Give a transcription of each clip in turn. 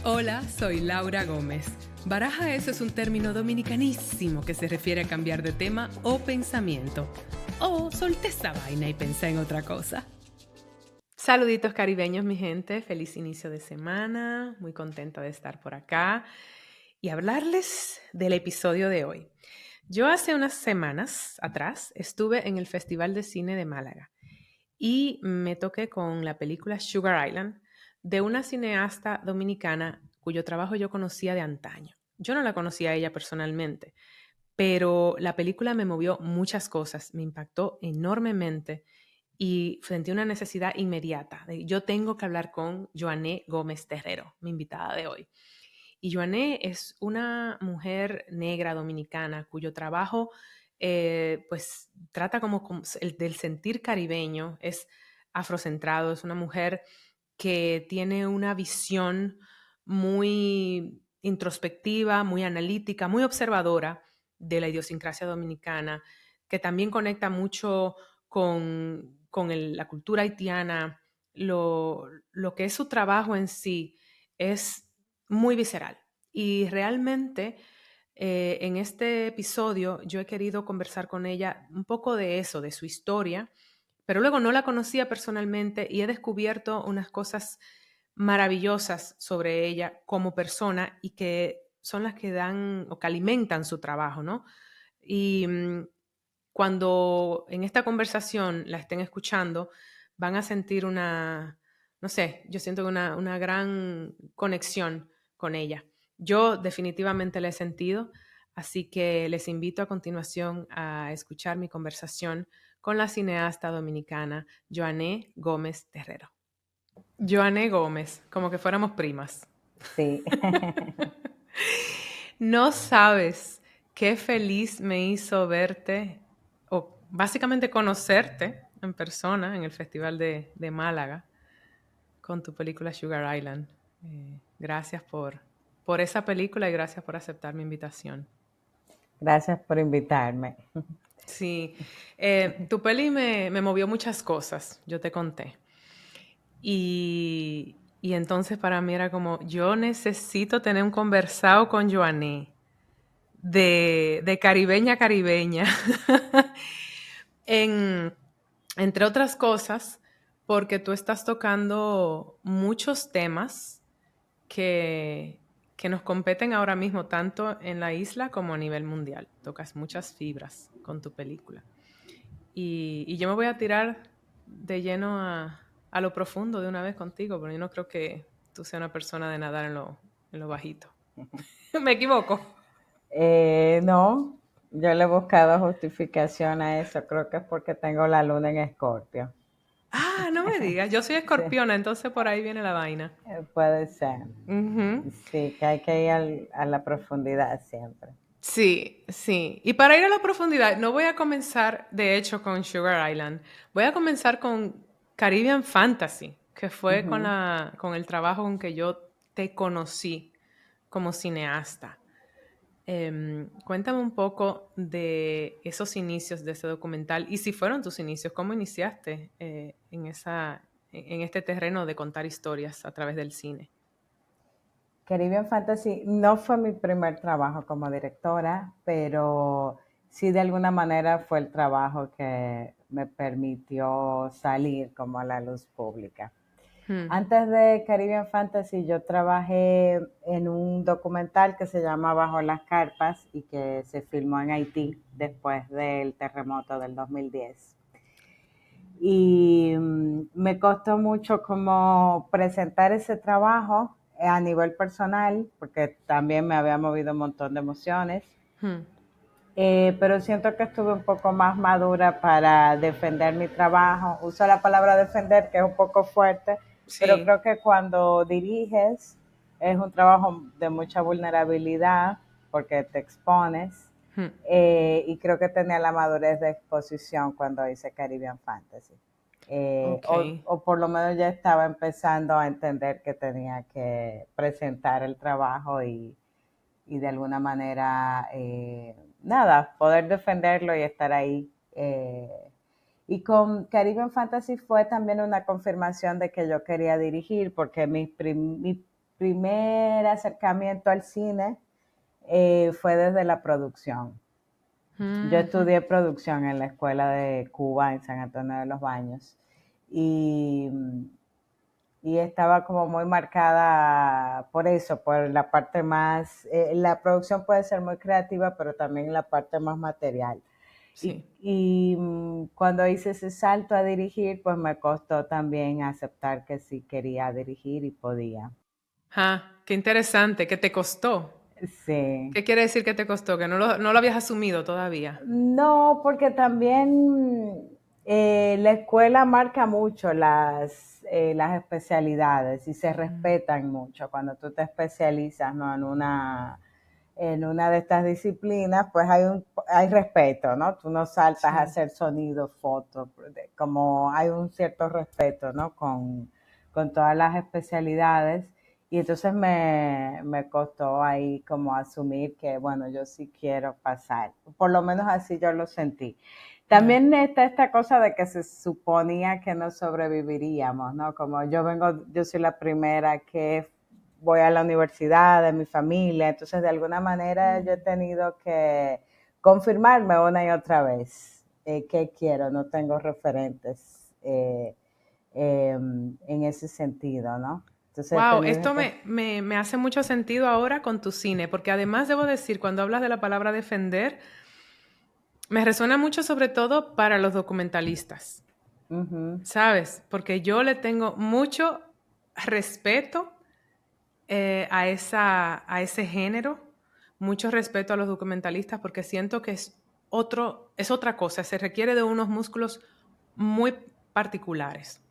Hola, soy Laura Gómez. Baraja eso es un término dominicanísimo que se refiere a cambiar de tema o pensamiento. O solté esta vaina y pensé en otra cosa. Saluditos caribeños, mi gente. Feliz inicio de semana. Muy contenta de estar por acá y hablarles del episodio de hoy. Yo hace unas semanas atrás estuve en el Festival de Cine de Málaga y me toqué con la película Sugar Island de una cineasta dominicana cuyo trabajo yo conocía de antaño. Yo no la conocía a ella personalmente, pero la película me movió muchas cosas, me impactó enormemente y sentí una necesidad inmediata de yo tengo que hablar con Joanné Gómez Terrero, mi invitada de hoy. Y Joanné es una mujer negra dominicana cuyo trabajo pues trata como el del sentir caribeño, es afrocentrado, es una mujer que tiene una visión muy introspectiva, muy analítica, muy observadora de la idiosincrasia dominicana, que también conecta mucho con la cultura haitiana. Lo que es su trabajo en sí es muy visceral. Y realmente en este episodio yo he querido conversar con ella un poco de eso, de su historia, pero luego no la conocía personalmente y he descubierto unas cosas maravillosas sobre ella como persona y que son las que dan o que alimentan su trabajo, ¿no? Y cuando en esta conversación la estén escuchando, van a sentir no sé, yo siento una gran conexión con ella. Yo definitivamente la he sentido, así que les invito a continuación a escuchar mi conversación con la cineasta dominicana Joanné Gómez Terrero. Joanné Gómez, como que fuéramos primas. Sí. No sabes qué feliz me hizo verte, o básicamente conocerte en persona en el Festival de Málaga con tu película Sugar Island. Gracias por esa película y gracias por aceptar mi invitación. Gracias por invitarme. Sí, tu peli me movió muchas cosas, yo te conté. Y entonces para mí era como, yo necesito tener un conversado con Joanné de caribeña a caribeña. En, entre otras cosas, porque tú estás tocando muchos temas que nos competen ahora mismo, tanto en la isla como a nivel mundial. Tocas muchas fibras con tu película. Y yo me voy a tirar de lleno a lo profundo de una vez contigo, pero yo no creo que tú seas una persona de nadar en lo bajito. ¿Me equivoco? No, yo le he buscado justificación a eso. Creo que es porque tengo la luna en Escorpio. Ah, no me digas. Yo soy Sí, escorpiona, entonces por ahí viene la vaina. puede ser. Ujú. Sí, que hay que ir a la profundidad siempre. Sí, sí. Y para ir a la profundidad, no voy a comenzar, de hecho, con Sugar Island. Voy a comenzar con Caribbean Fantasy, que fue Ujú. con el trabajo con que yo te conocí como cineasta. Cuéntame un poco de esos inicios de ese documental y si fueron tus inicios, ¿cómo iniciaste en este terreno de contar historias a través del cine? Caribbean Fantasy no fue mi primer trabajo como directora, pero sí de alguna manera fue el trabajo que me permitió salir como a la luz pública. Hmm. Antes de Caribbean Fantasy, yo trabajé en un documental que se llama Bajo las Carpas y que se filmó en Haití después del terremoto del 2010. Y me costó mucho como presentar ese trabajo a nivel personal, porque también me había movido un montón de emociones. Hmm. Pero siento que estuve un poco más madura para defender mi trabajo. Uso la palabra defender, que es un poco fuerte, pero Sí. creo que cuando diriges es un trabajo de mucha vulnerabilidad porque te expones. Hmm. Y creo que tenía la madurez de exposición cuando hice Caribbean Fantasy. Ok. O por lo menos ya estaba empezando a entender que tenía que presentar el trabajo y de alguna manera, nada, poder defenderlo y estar ahí. Y con Caribbean Fantasy fue también una confirmación de que yo quería dirigir, porque mis primer acercamiento al cine fue desde la producción. Yo estudié producción en la escuela de Cuba en San Antonio de los Baños y, y estaba como muy marcada por eso, por la parte más, la producción puede ser muy creativa, pero también la parte más material. Sí. Cuando hice ese salto a dirigir, pues me costó también aceptar que sí quería dirigir y podía. Qué interesante, que te costó. Sí. ¿Qué quiere decir que te costó? Que no lo habías asumido todavía. No, porque también la escuela marca mucho las especialidades y se Mm, respetan mucho. Cuando tú te especializas, ¿no? En una de estas disciplinas, pues hay respeto, ¿no? Tú no saltas a sí. hacer sonido, fotos, como hay un cierto respeto, ¿no? Con todas las especialidades. Y entonces me costó ahí como asumir que, bueno, yo sí quiero pasar. Por lo menos así yo lo sentí. Ya. También está esta cosa de que se suponía que no sobreviviríamos, ¿no? Como yo soy la primera que voy a la universidad de mi familia, entonces de alguna manera yo he Mm. tenido que confirmarme una y otra vez qué quiero, no tengo referentes en ese sentido, ¿no? Entonces he Wow, tenido esto que... me hace mucho sentido ahora con tu cine, porque además debo decir, cuando hablas de la palabra defender, me resuena mucho sobre todo para los documentalistas, Ujú, ¿sabes? Porque yo le tengo mucho respeto a ese género, mucho respeto a los documentalistas, porque siento que es otra cosa, se requiere de unos músculos muy particulares.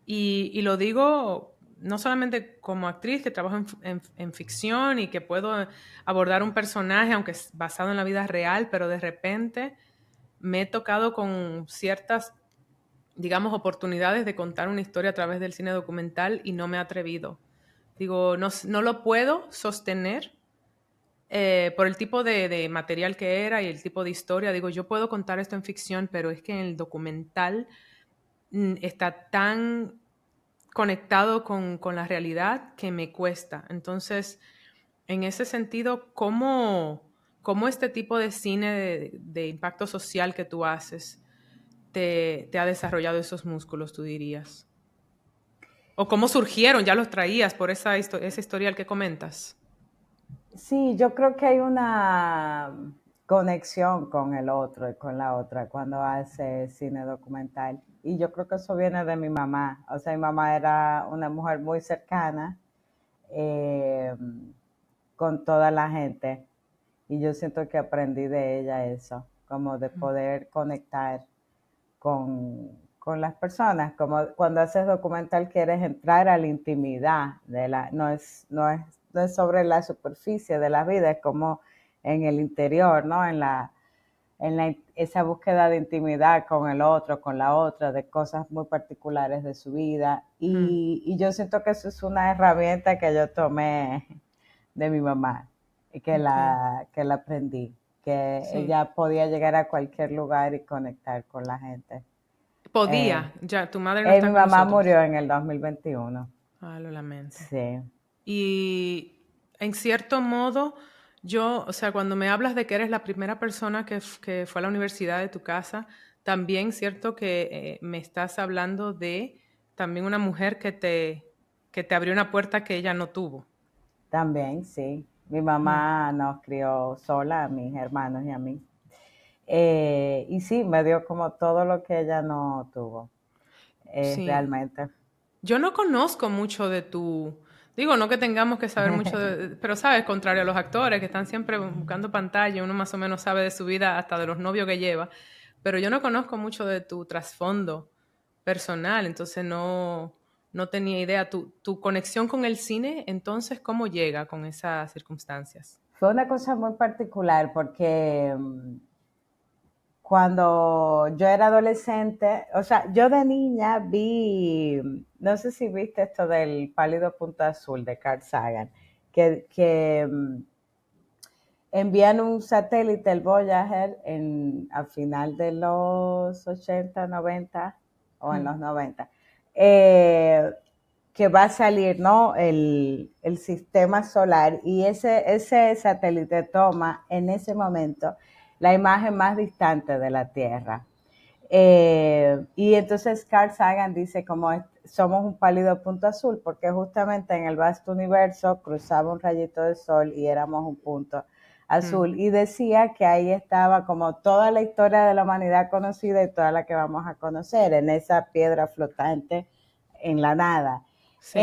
Y lo digo no solamente como actriz que trabajo en ficción y que puedo abordar un personaje, aunque es basado en la vida real, pero de repente me he tocado con ciertas, digamos, oportunidades de contar una historia a través del cine documental y no me he atrevido. Digo, no lo puedo sostener por el tipo de material que era y el tipo de historia. Digo, yo puedo contar esto en ficción, pero es que en el documental está tan conectado con la realidad que me cuesta. Entonces, en ese sentido, ¿cómo este tipo de cine de impacto social que tú haces te ha desarrollado esos músculos, tú dirías? ¿O cómo surgieron? ¿Ya los traías por ese historial que comentas? sí, yo creo que hay una conexión con el otro y con la otra cuando hace cine documental. Y yo creo que eso viene de mi mamá. O sea, mi mamá era una mujer muy cercana eh, con toda la gente. Y yo siento que aprendí de ella eso, como de poder conectar con las personas. Como cuando haces documental quieres entrar a la intimidad de no es sobre la superficie de la vida, es como en el interior, ¿no? Esa búsqueda de intimidad con el otro, con la otra, de cosas muy particulares de su vida. Mm, Y yo siento que eso es una herramienta que yo tomé de mi mamá y ok, que la aprendí, que sí. ella podía llegar a cualquier lugar y conectar con la gente. Eh, Podía, ya, tu madre no está Mi con mamá nosotros. murió en el 2021. Ah, lo lamento. Sí. Y en cierto modo, yo, o sea, cuando me hablas de que eres la primera persona que fue a la universidad de tu casa, también cierto que me estás hablando de también una mujer que te abrió una puerta que ella no tuvo. También, sí. Mi Mm, mamá nos crió sola, a mis hermanos y a mí. Y sí, me dio como todo lo que ella no tuvo, sí. realmente. Yo no conozco mucho de digo, no que tengamos que saber mucho pero sabes, contrario a los actores que están siempre buscando pantalla, uno más o menos sabe de su vida hasta de los novios que lleva, pero yo no conozco mucho de tu trasfondo personal, entonces no tenía idea. Tu conexión con el cine, entonces, ¿cómo llega con esas circunstancias? Fue una cosa muy particular porque cuando yo era adolescente, o sea, yo de niña no sé si viste esto del Pálido Punto Azul de Carl Sagan, que envían un satélite, el Voyager, a final de los 80, 90 o en Mm, los 90, eh, que va a salir, ¿no? El sistema solar, y ese satélite toma en ese momento la imagen más distante de la Tierra. Y entonces Carl Sagan dice como somos un pálido punto azul, porque justamente en el vasto universo cruzaba un rayito de sol y éramos un punto azul. Y decía que ahí estaba como toda la historia de la humanidad conocida y toda la que vamos a conocer en esa piedra flotante en la nada. Sí.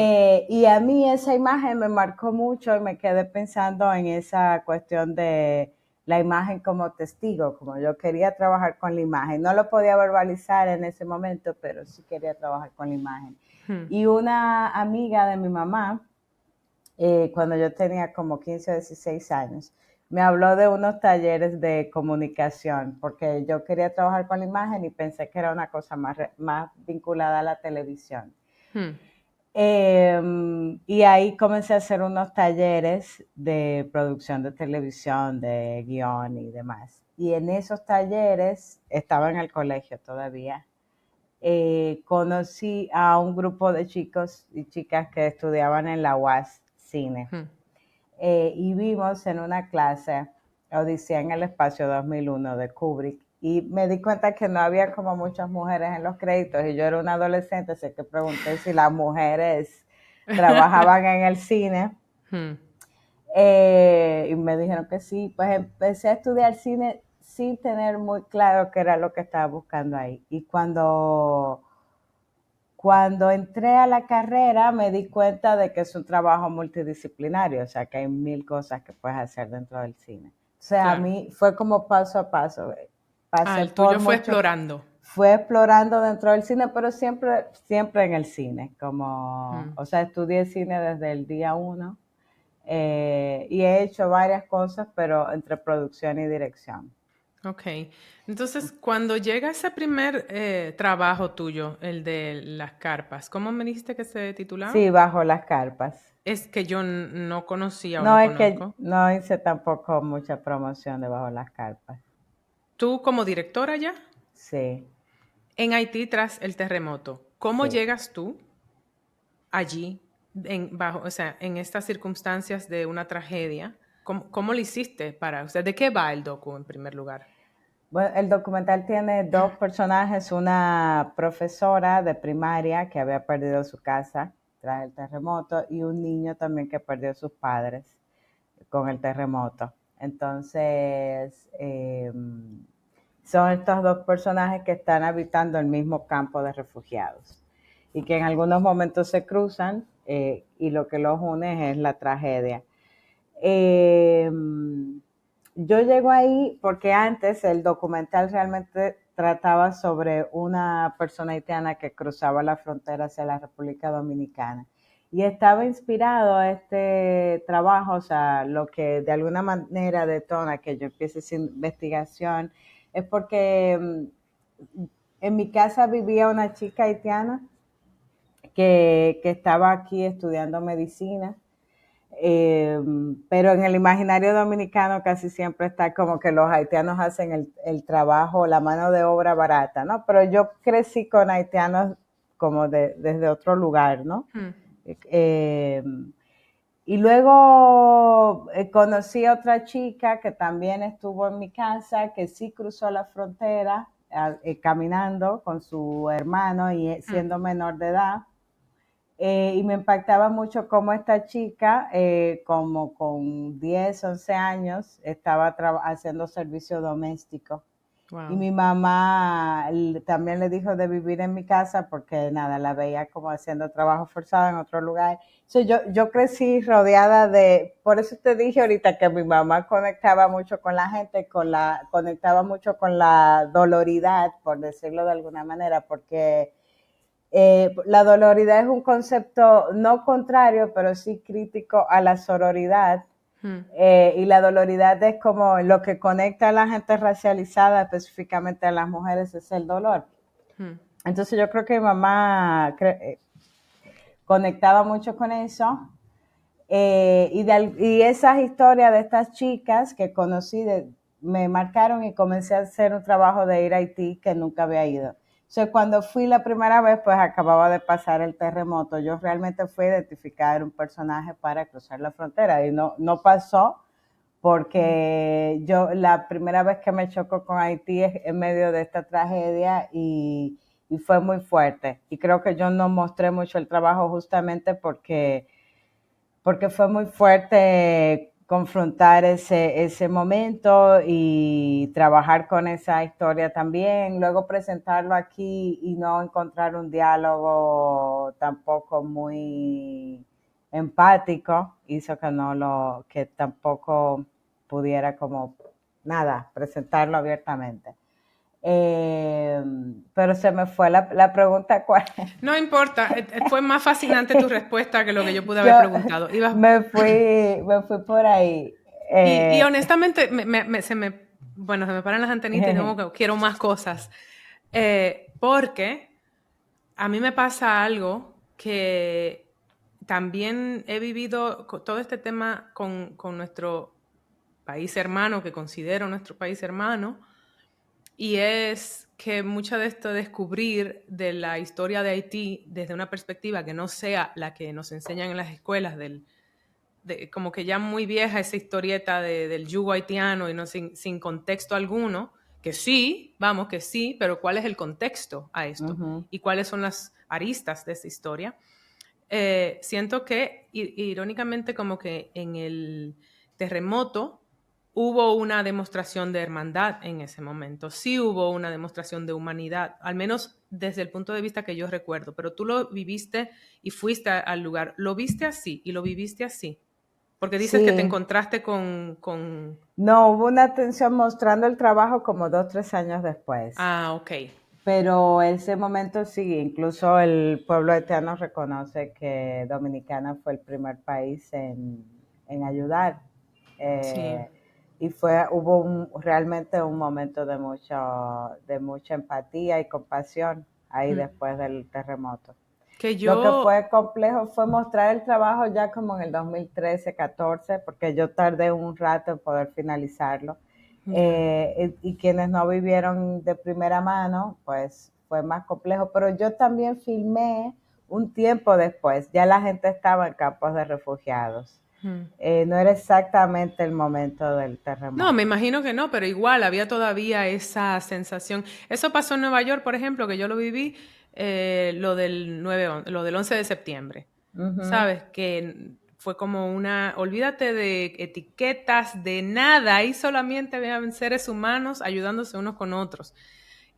Y a mí esa imagen me marcó mucho y me quedé pensando en esa cuestión de la imagen como testigo, como yo quería trabajar con la imagen. No lo podía verbalizar en ese momento, pero sí quería trabajar con la imagen. Y una amiga de mi mamá, cuando yo tenía como 15 o 16 años, me habló de unos talleres de comunicación, porque yo quería trabajar con la imagen y pensé que era una cosa más vinculada a la televisión. Y ahí comencé a hacer unos talleres de producción de televisión, de guión y demás. Y en esos talleres, estaba en el colegio todavía, conocí a un grupo de chicos y chicas que estudiaban en la UAS Cine. Y vimos en una clase Odisea en el Espacio 2001 de Kubrick, y me di cuenta que no había como muchas mujeres en los créditos, y yo era una adolescente, así que pregunté si las mujeres trabajaban en el cine. Y me dijeron que sí. Pues empecé a estudiar cine sin tener muy claro qué era lo que estaba buscando ahí. Y cuando entré a la carrera me di cuenta de que es un trabajo multidisciplinario, o sea que hay 1000 cosas que puedes hacer dentro del cine. O sea, claro, a mí fue como paso a paso. Pasé el tuyo por fue explorando. Fue explorando dentro del cine, pero siempre en el cine. O sea, estudié cine desde el día 1, y he hecho varias cosas, pero entre producción y dirección. Ok. Entonces, cuando llega ese primer trabajo tuyo, el de las carpas, ¿cómo me dijiste que se titulaba? Sí, Bajo las carpas. Es que yo no conocía o No, no es que conozco. no hice tampoco mucha promoción de Bajo las carpas. Tú como directora ya, Sí, en Haití tras el terremoto, ¿cómo sí. llegas tú allí, o sea, en estas circunstancias de una tragedia? ¿Cómo lo hiciste o sea, ¿de qué va el docu en primer lugar? Bueno, el documental tiene dos personajes, una profesora de primaria que había perdido su casa tras el terremoto, y un niño también que perdió a sus padres con el terremoto. Entonces, son estos dos personajes que están habitando el mismo campo de refugiados y que en algunos momentos se cruzan, y lo que los une es la tragedia. Yo llego ahí porque antes el documental realmente trataba sobre una persona haitiana que cruzaba la frontera hacia la República Dominicana. Y estaba inspirado a este trabajo, o sea, lo que de alguna manera detona que yo empiece esa investigación, es porque en mi casa vivía una chica haitiana que estaba aquí estudiando medicina. Pero en el imaginario dominicano casi siempre está como que los haitianos hacen el trabajo, la mano de obra barata, ¿no? Pero yo crecí con haitianos como desde otro lugar, ¿no? Eh, y luego conocí a otra chica que también estuvo en mi casa, que sí cruzó la frontera caminando con su hermano y siendo menor de edad. Y me impactaba mucho cómo esta chica, como con 10, 11 años, estaba haciendo servicio doméstico. Wow. Y mi mamá también le dijo de vivir en mi casa porque nada, la veía como haciendo trabajo forzado en otro lugar. So, yo crecí rodeada por eso te dije ahorita que mi mamá conectaba mucho con la gente, conectaba mucho con la doloridad, por decirlo de alguna manera, porque la doloridad es un concepto no contrario, pero sí crítico a la sororidad. Y la doloridad es como lo que conecta a la gente racializada, específicamente a las mujeres, es el dolor. Entonces yo creo que mi mamá conectaba mucho con eso. Y esas historias de estas chicas que conocí me marcaron, y comencé a hacer un trabajo de ir a Haití que nunca había ido. sea, cuando fui la primera vez, pues acababa de pasar el terremoto. Yo realmente fui a identificar un personaje para cruzar la frontera y no pasó porque yo la primera vez que me choco con Haití es en medio de esta tragedia y fue muy fuerte. Y creo que yo no mostré mucho el trabajo justamente porque fue muy fuerte confrontar ese momento y trabajar con esa historia también, luego presentarlo aquí y no encontrar un diálogo tampoco muy empático, hizo que tampoco pudiera como nada, presentarlo abiertamente. Pero se me fue la pregunta cuál. No importa, fue más fascinante tu respuesta que lo que yo pude haber Yo preguntado. me fui por ahí. Y Eh, honestamente, bueno, se me paran las antenitas y como que quiero más cosas. Porque a mí me pasa algo que también he vivido todo este tema con nuestro país hermano, que considero nuestro país hermano, y es que mucho de esto de descubrir de la historia de Haití desde una perspectiva que no sea la que nos enseñan en las escuelas, como que ya muy vieja esa historieta del yugo haitiano y no sin contexto alguno, que sí, vamos, que sí, pero ¿cuál es el contexto a esto? uh-huh. ¿Y cuáles son las aristas de esa historia? Siento que, irónicamente, como que en el terremoto hubo una demostración de hermandad en ese momento. Sí hubo una demostración de humanidad, al menos desde el punto de vista que yo recuerdo, pero tú lo viviste y fuiste al lugar. ¿Lo viste así y lo viviste así? Porque dices que te Sí, encontraste con... no, hubo una atención mostrando el trabajo como 2, 3 años después. Ah, ok. Pero ese momento sí, incluso el pueblo haitiano reconoce que Dominicana fue el primer país en ayudar. Sí. Y hubo realmente un momento de mucha empatía y compasión ahí Mm. después del terremoto. Que Lo que yo... fue complejo fue mostrar el trabajo ya como en el 2013, 14, porque yo tardé un rato en poder finalizarlo. Ya. Y quienes no vivieron de primera mano, pues fue más complejo. Pero yo también filmé un tiempo después, ya la gente estaba en campos de refugiados. Mm. No era exactamente el momento del No, me terremoto. imagino que no, pero igual había todavía esa sensación. Eso pasó en Nueva York, por ejemplo, que yo lo viví, lo del 11 de septiembre. Ujú. ¿Sabes? Que fue como olvídate de etiquetas, de nada, ahí solamente habían seres humanos ayudándose unos con otros.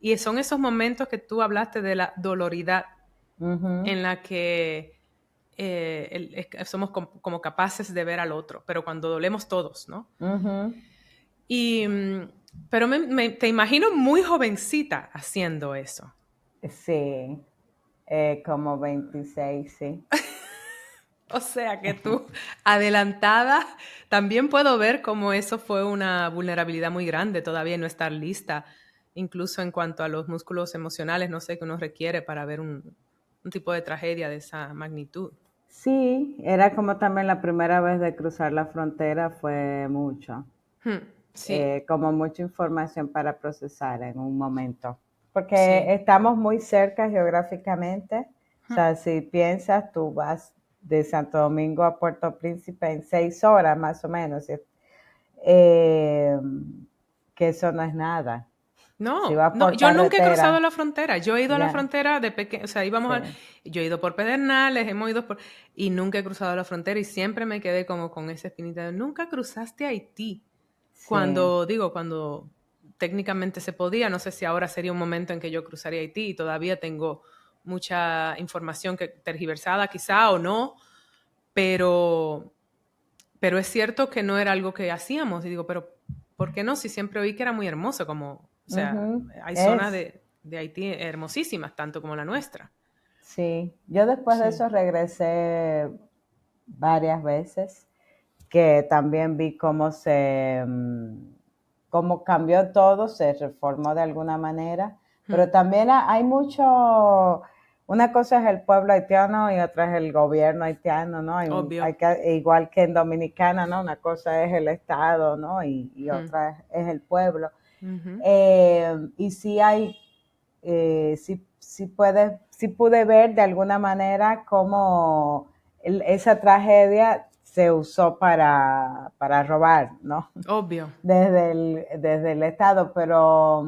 Y son esos momentos que tú hablaste de la doloridad Ujú. en la que somos como capaces de ver al otro, pero cuando dolemos todos, ¿no? Ujú. Y, pero te imagino muy jovencita haciendo eso. Sí, como 26, sí. O sea que tú, adelantada, también puedo ver cómo eso fue una vulnerabilidad muy grande, todavía no estar lista, incluso en cuanto a los músculos emocionales, no sé qué uno requiere para ver un tipo de tragedia de esa magnitud. Sí, era como también la primera vez de cruzar la frontera, fue mucho, Sí, como mucha información para procesar en un momento, porque sí. estamos muy cerca geográficamente, o sea, si piensas, tú vas de Santo Domingo a Puerto Príncipe en 6 horas más o menos, eh, que eso no es nada. Si No, vas no, por yo nunca he cruzado carretera, la frontera. Yo he ido a la ya, frontera de pequeño, o sea, sí, yo he ido por Pedernales, hemos ido por, y nunca he cruzado la frontera y siempre me quedé como con esa espinita de, nunca cruzaste a Haití. sí, Cuando técnicamente se podía, no sé si ahora sería un momento en que yo cruzaría Haití y todavía tengo mucha información que tergiversada quizá o no, pero, pero es cierto que no era algo que hacíamos. Y digo, pero ¿por qué no? Si siempre oí que era muy hermoso, como, o sea, ujú, hay zonas es. de Haití hermosísimas, tanto como la nuestra. Sí, yo después de Sí. eso regresé varias veces, que también vi cómo cambió todo, se reformó de alguna manera, Mm, pero también hay mucho, una cosa es el pueblo haitiano y otra es el gobierno haitiano, ¿no? obvio. Igual que en Dominicana, ¿no? Una cosa es el Estado, ¿no? Y Mm, otra es el pueblo. ujú. Y sí hay sí pude ver de alguna manera cómo esa tragedia se usó para robar, ¿no? Obvio. Desde el Estado, pero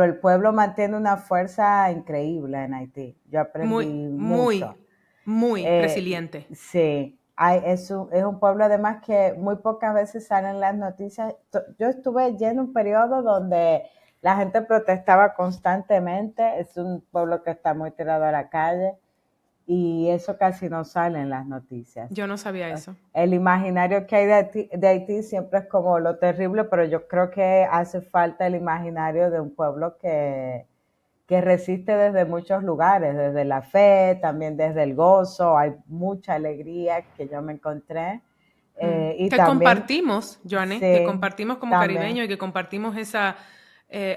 el pueblo mantiene una fuerza increíble en Haití. Yo Muy, aprendí mucho. muy, muy resiliente. Sí, es un pueblo además que muy pocas veces salen las noticias. Yo estuve lleno un periodo donde la gente protestaba constantemente. Es un pueblo que está muy tirado a la calle y eso casi no sale en las noticias. Yo no sabía eso. El imaginario que hay de Haití siempre es como lo terrible, pero yo creo que hace falta el imaginario de un pueblo que resiste desde muchos lugares, desde la fe, también desde el gozo, hay mucha alegría que yo me encontré. Y Que también, compartimos, Joanne, que sí, compartimos como también, caribeños y que compartimos esa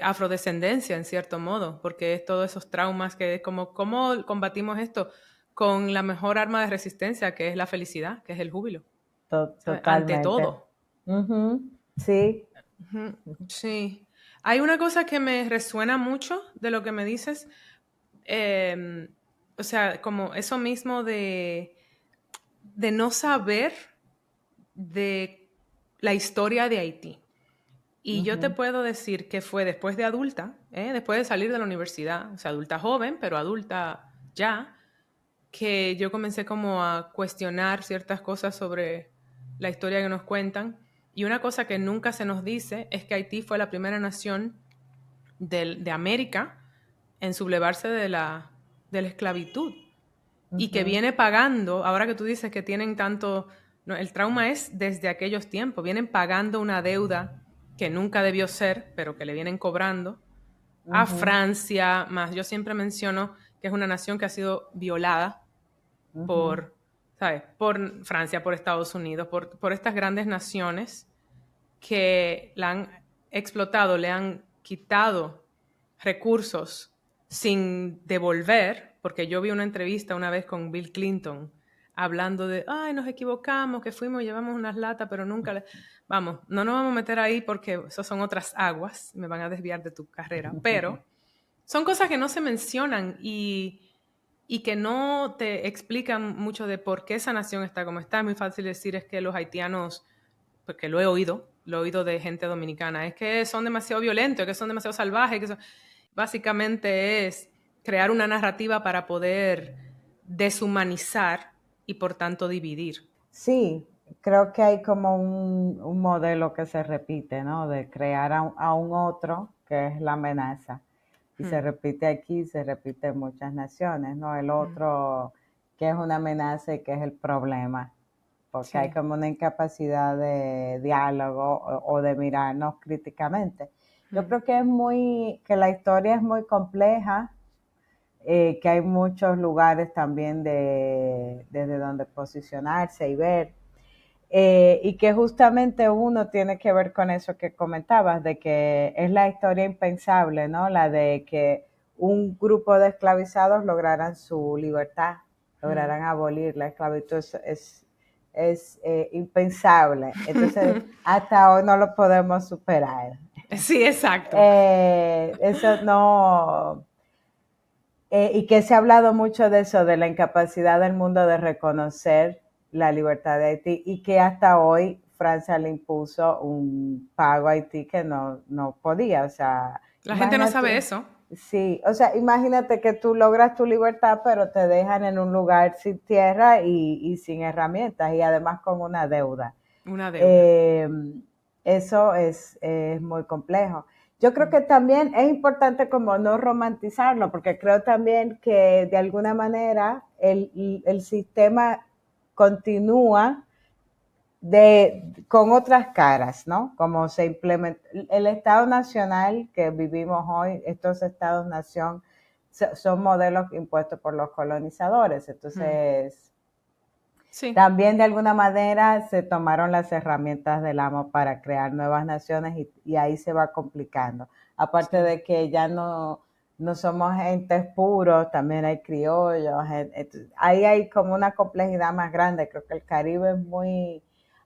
afrodescendencia en cierto modo, porque es todos esos traumas que es como, ¿cómo combatimos esto? Con la mejor arma de resistencia, que es la felicidad, que es el júbilo, ¿sabes? Ante totalmente. todo. Ujú, sí, Ujú, sí. Hay una cosa que me resuena mucho de lo que me dices, eh, o sea, como eso mismo de no saber de la historia de Haití. Y yo te ujú, puedo decir que fue después de adulta, después de salir de la universidad, o sea, adulta joven, pero adulta ya, que yo comencé como a cuestionar ciertas cosas sobre la historia que nos cuentan. Y una cosa que nunca se nos dice es que Haití fue la primera nación de América en sublevarse de la esclavitud y que ujú, viene pagando, ahora que tú dices que tienen tanto, no, el trauma es desde aquellos tiempos, vienen pagando una deuda que nunca debió ser, pero que le vienen cobrando a ujú, Francia, más yo siempre menciono que es una nación que ha sido violada ujú, por, ¿sabes? Por Francia, por Estados Unidos, por estas grandes naciones que la han explotado, le han quitado recursos sin devolver, porque yo vi una entrevista una vez con Bill Clinton hablando de, ay, nos equivocamos, que fuimos, llevamos unas latas, pero nunca le... Vamos, no nos vamos a meter ahí porque esas son otras aguas, me van a desviar de tu carrera, pero son cosas que no se mencionan y que no te explican mucho de por qué esa nación está como está. Es muy fácil decir es que los haitianos, porque lo he oído de gente dominicana, es que son demasiado violentos, que son demasiado salvajes, básicamente es crear una narrativa para poder deshumanizar y por tanto dividir. Sí, creo que hay como un modelo que se repite, ¿no? De crear a un otro que es la amenaza. Y se Hmm, repite aquí, se repite en muchas naciones, ¿no? El hmm. otro que es una amenaza y que es el problema. Porque hay Sí. como una incapacidad de diálogo o de mirarnos críticamente. Yo Hmm. creo que la historia es muy compleja, que hay muchos lugares también desde donde posicionarse y ver, y que justamente uno tiene que ver con eso que comentabas, de que es la historia impensable, ¿no? La de que un grupo de esclavizados lograran su libertad, Hmm. lograran abolir la esclavitud, es impensable. Entonces, hasta hoy no lo podemos superar. Sí, exacto. Eso no, y que se ha hablado mucho de eso, de la incapacidad del mundo de reconocer la libertad de Haití y que hasta hoy Francia le impuso un pago a Haití que no podía. O sea, La gente no sabe imagínate, eso. sí, o sea, imagínate que tú logras tu libertad, pero te dejan en un lugar sin tierra y sin herramientas y además con una deuda. Una deuda. Eh, Eso es muy complejo. Yo creo Hmm. que también es importante como no romantizarlo, porque creo también que de alguna manera el sistema continúa con otras caras, ¿no? Como se implementa el Estado Nacional que vivimos hoy, estos Estados-nación son modelos impuestos por los colonizadores. Hmm. Entonces, Sí. también de alguna manera se tomaron las herramientas del amo para crear nuevas naciones y ahí se va complicando. Aparte Sí. de que ya no somos entes puros, también hay criollos, ahí hay como una complejidad más grande. Creo que el Caribe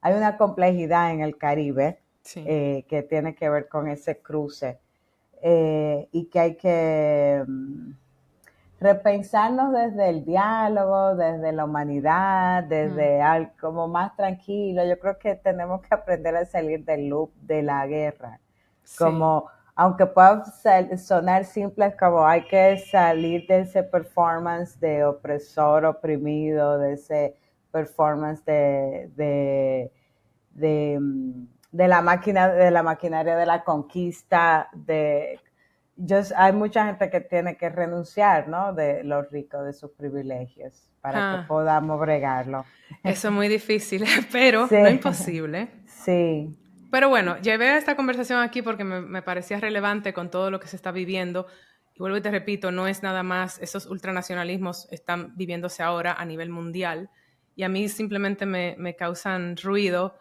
hay una complejidad en el Caribe Sí. que tiene que ver con ese cruce. y que hay que repensarnos desde el diálogo, desde la humanidad, desde algo como más tranquilo. Yo creo que tenemos que aprender a salir del loop de la guerra. Sí. Como, aunque pueda sonar simple, es como hay que salir de ese performance de opresor, oprimido, de ese performance de la máquina, de la maquinaria de la conquista, hay mucha gente que tiene que renunciar, ¿no? De los ricos, de sus privilegios, para que Ah, podamos bregarlo. eso es muy difícil, pero Sí, no imposible. sí. Pero bueno, llevé esta conversación aquí porque me parecía relevante con todo lo que se está viviendo. Y vuelvo y te repito, no es nada más, esos ultranacionalismos están viviéndose ahora a nivel mundial y a mí simplemente me causan ruido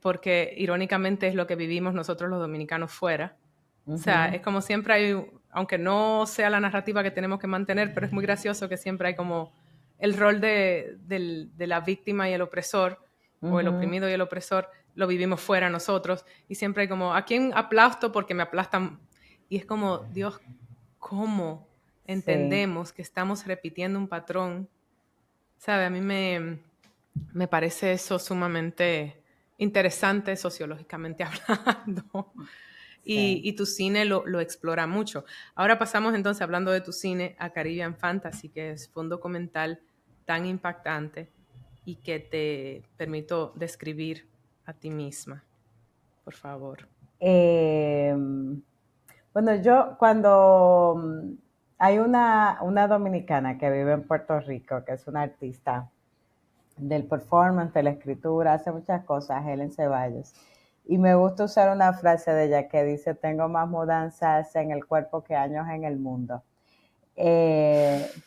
porque irónicamente es lo que vivimos nosotros los dominicanos fuera. O sea, Ujú. es como siempre hay, aunque no sea la narrativa que tenemos que mantener, pero es muy gracioso que siempre hay como el rol de la víctima y el opresor, o el Ujú. oprimido y el opresor, lo vivimos fuera nosotros, y siempre hay como, ¿a quién aplasto porque me aplastan? Y es como, Dios, ¿cómo Sí. entendemos que estamos repitiendo un patrón? ¿Sabe? A mí me parece eso sumamente interesante sociológicamente hablando. Sí. Y tu cine lo explora mucho. Ahora pasamos entonces, hablando de tu cine, a Caribbean Fantasy, fue un documental tan impactante y que te permito describir a ti misma, por favor. Eh, bueno, yo cuando hay una dominicana que vive en Puerto Rico, que es una artista del performance, de la escritura, hace muchas cosas, Helen Ceballos. Y me gusta usar una frase de ella que dice, tengo más mudanzas en el cuerpo que años en el mundo.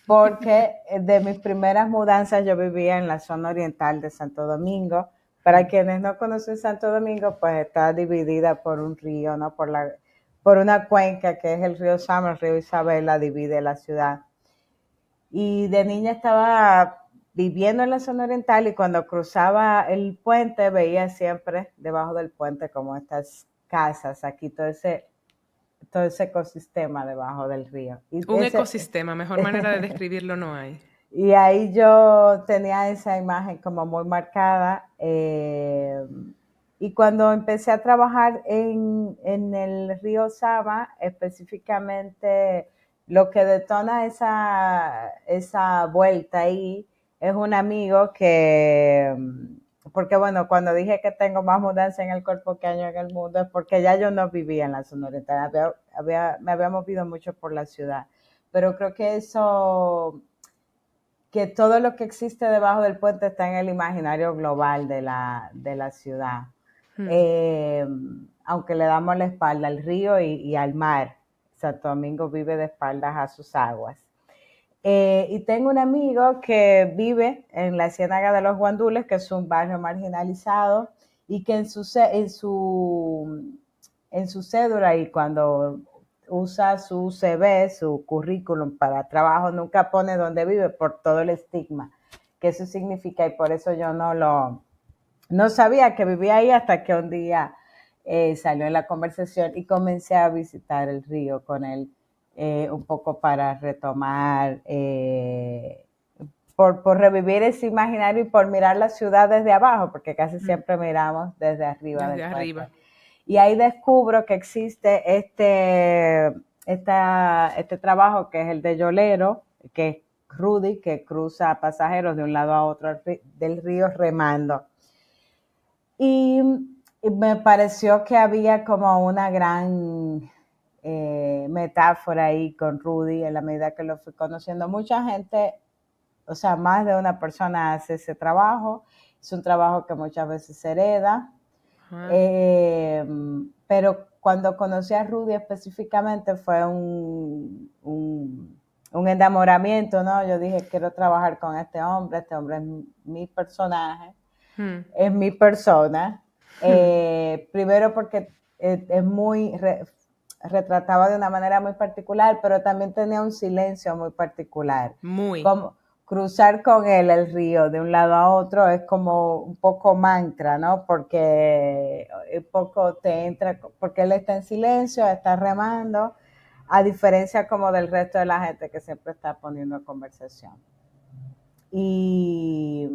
Porque de mis primeras mudanzas yo vivía en la zona oriental de Santo Domingo. Para Mm. quienes no conocen Santo Domingo, pues está dividida por un río, ¿no? Por una cuenca que es el río Sama, el río Isabela divide la ciudad. Y de niña estaba viviendo en la zona oriental y cuando cruzaba el puente veía siempre debajo del puente como estas casas, aquí todo ese ecosistema debajo del río. Un ecosistema, mejor manera de describirlo no hay. Y ahí yo tenía esa imagen como muy marcada. Y cuando empecé a trabajar en el río Saba, específicamente lo que detona esa vuelta ahí es un amigo porque bueno, cuando dije que tengo más mudanza en el cuerpo que año en el mundo, es porque ya yo no vivía en la zona oriental, me había movido mucho por la ciudad. Pero creo que que todo lo que existe debajo del puente está en el imaginario global de la ciudad. Mm. Eh, Aunque le damos la espalda al río y al mar, Santo Domingo vive de espaldas a sus aguas. Y tengo un amigo que vive en la Ciénaga de los Guandules, que es un barrio marginalizado, y que en su cédula y cuando usa su CV, su currículum para trabajo, nunca pone dónde vive por todo el estigma que eso significa y por eso yo no sabía que vivía ahí hasta que un día salió en la conversación y comencé a visitar el río con él un poco para retomar, por revivir ese imaginario y por mirar la ciudad desde abajo, porque casi Mm. siempre miramos desde arriba del Desde puente. arriba. Y ahí descubro que existe este trabajo que es el de Yolero, que es Rudy, que cruza pasajeros de un lado a otro del río remando. Y, y me pareció que había como una gran metáfora ahí con Rudy en la medida que lo fui conociendo. Mucha gente, o sea, más de una persona hace ese trabajo. Es un trabajo que muchas veces se hereda. Ajá. Eh, pero cuando conocí a Rudy específicamente fue un enamoramiento, ¿no? Yo dije, quiero trabajar con este hombre es mi personaje, Mm. es mi persona. Mm. Primero porque es retrataba de una manera muy particular, pero también tenía un silencio muy particular. Muy. Como, cruzar con él el río de un lado a otro es como un poco mantra, ¿no? Porque un poco te entra, porque él está en silencio, está remando, a diferencia como del resto de la gente que siempre está poniendo conversación. Y,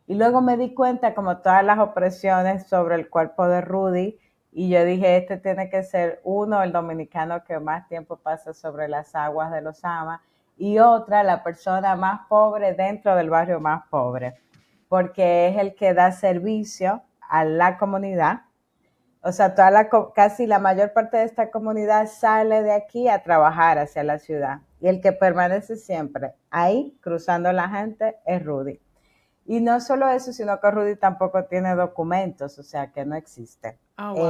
y luego me di cuenta como todas las opresiones sobre el cuerpo de Rudy y yo dije, este tiene que ser uno, el dominicano que más tiempo pasa sobre las aguas de Los Amas y otra, la persona más pobre dentro del barrio más pobre, porque es el que da servicio a la comunidad. O sea, casi la mayor parte de esta comunidad sale de aquí a trabajar hacia la ciudad. Y el que permanece siempre ahí, cruzando la gente, es Rudy. Y no solo eso, sino que Rudy tampoco tiene documentos, o sea, que no existe. Oh, wow.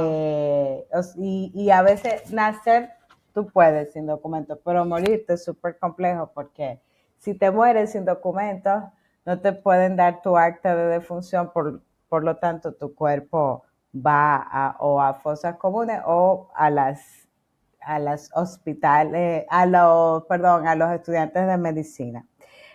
Y a veces nacer tú puedes sin documentos, pero morirte es súper complejo porque si te mueres sin documentos, no te pueden dar tu acta de defunción, por lo tanto tu cuerpo va o a fosas comunes o a las hospitales, a los estudiantes de medicina.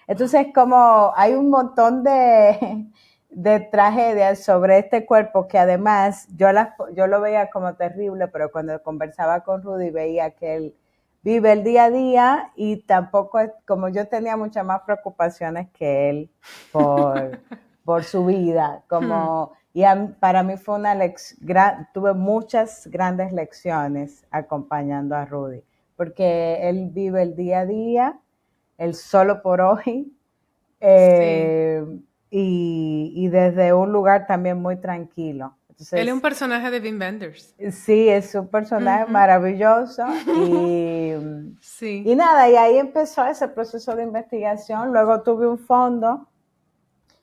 Entonces, como hay un montón de tragedias sobre este cuerpo que además yo lo veía como terrible, pero cuando conversaba con Rudy veía que él vive el día a día y tampoco, como yo tenía muchas más preocupaciones que él por su vida, para mí fue tuve muchas grandes lecciones acompañando a Rudy, porque él vive el día a día, el solo por hoy, Sí. eh, y desde un lugar también muy tranquilo. Él es un Entonces, personaje de Wim Wenders. sí, es un personaje Ujú. maravilloso Sí. y nada, y ahí empezó ese proceso de investigación. Luego tuve un fondo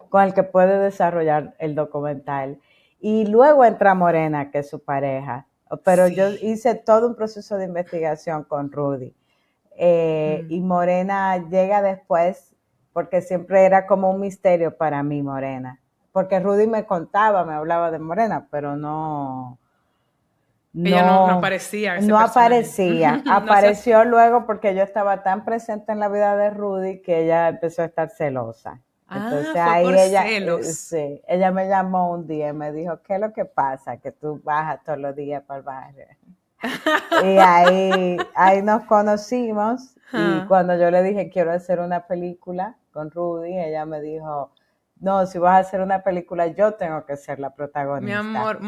con el que puede desarrollar el documental. Y luego entra Morena, que es su pareja. Pero yo Sí. hice todo un proceso de investigación con Rudy. Mm. Y Morena llega después, porque siempre era como un misterio para mí, Morena. Porque Rudy me contaba, me hablaba de Morena, pero Ella no no, aparecía, ese no personaje. aparecía. No hacía. Apareció luego porque yo estaba tan presente en la vida de Rudy que ella empezó a estar celosa. Ah, Entonces fue ahí por celos. sí, ella me llamó un día y me dijo, ¿qué es lo que pasa? Que tú bajas todos los días para el barrio. Y ahí nos conocimos y Ah, cuando yo le dije, quiero hacer una película con Rudy, ella me dijo, no, si vas a hacer una película, yo tengo que ser la mi protagonista. amor,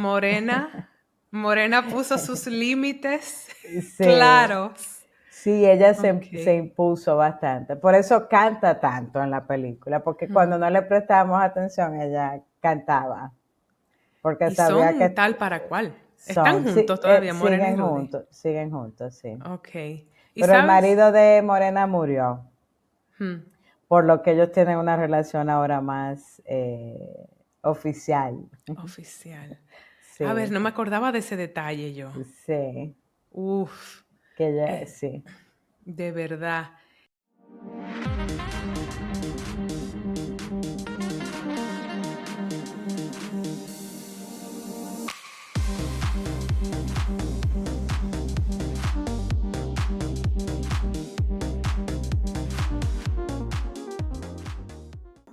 Morena puso sus límites Sí, claros. sí, ella se Ok. impuso bastante. Por eso canta tanto en la película, porque cuando Mm. no le prestábamos atención, ella cantaba, porque Y sabía son que tal para cual. Están sí, juntos todavía, Morena y Rudy. siguen juntos, sí. Ok. ¿Y Pero el sabes? marido de Morena murió, Hmm, por lo que ellos tienen una relación ahora más oficial. oficial. A ver, Sí, no me acordaba de ese detalle yo. sí, Uf, eh, sí. de verdad.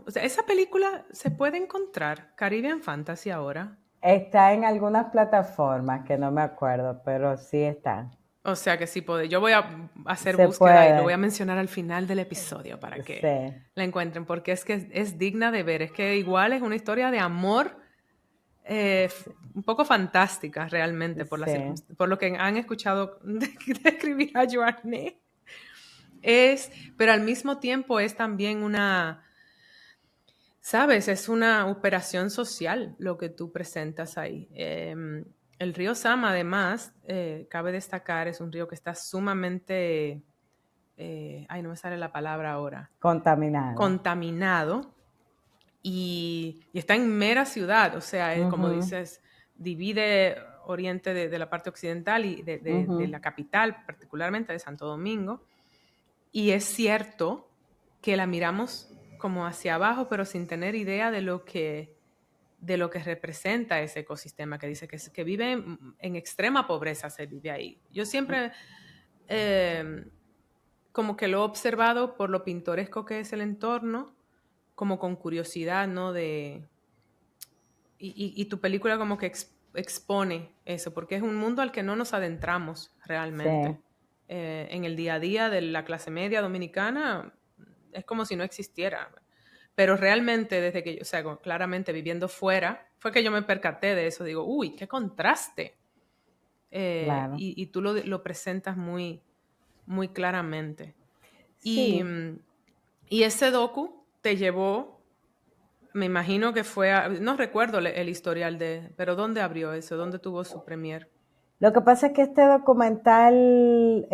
O sea, esa película se puede encontrar, Caribbean Fantasy ahora. Está en algunas plataformas que no me acuerdo, pero sí está. O sea que sí puede. Yo voy a hacer Se búsqueda y lo voy a puede, mencionar al final del episodio para que sí, la encuentren, porque es que es digna de ver. Es que igual es una historia de amor un poco fantástica realmente sí. por lo que han escuchado describir a Joanne. Pero al mismo tiempo es también ¿sabes? Es una operación social lo que tú presentas ahí. El río Sama, además, cabe destacar, es un río que está sumamente, ay, no me sale la palabra ahora, Contaminado. contaminado y está en mera ciudad, o sea, como Ujú, dices, divide Oriente de la parte occidental y de ujú. la capital, particularmente de Santo Domingo. Y es cierto que la miramos como hacia abajo, pero sin tener idea de lo que representa ese ecosistema, que dice que vive en extrema pobreza, se vive ahí. Yo siempre como que lo he observado por lo pintoresco que es el entorno, como con curiosidad, ¿no? Y tu película como que expone eso, porque es un mundo al que no nos adentramos Sí, realmente. En el día a día de la clase media dominicana es como si no existiera. Pero realmente desde que yo, o sea, claramente viviendo fuera, fue que yo me percaté de eso. Digo, uy, qué contraste. claro. Y tú lo presentas muy, muy claramente. Y, Sí. y ese docu te llevó, me imagino que fue, no recuerdo el historial pero ¿dónde abrió eso? ¿Dónde tuvo su premier? Lo que pasa es que este documental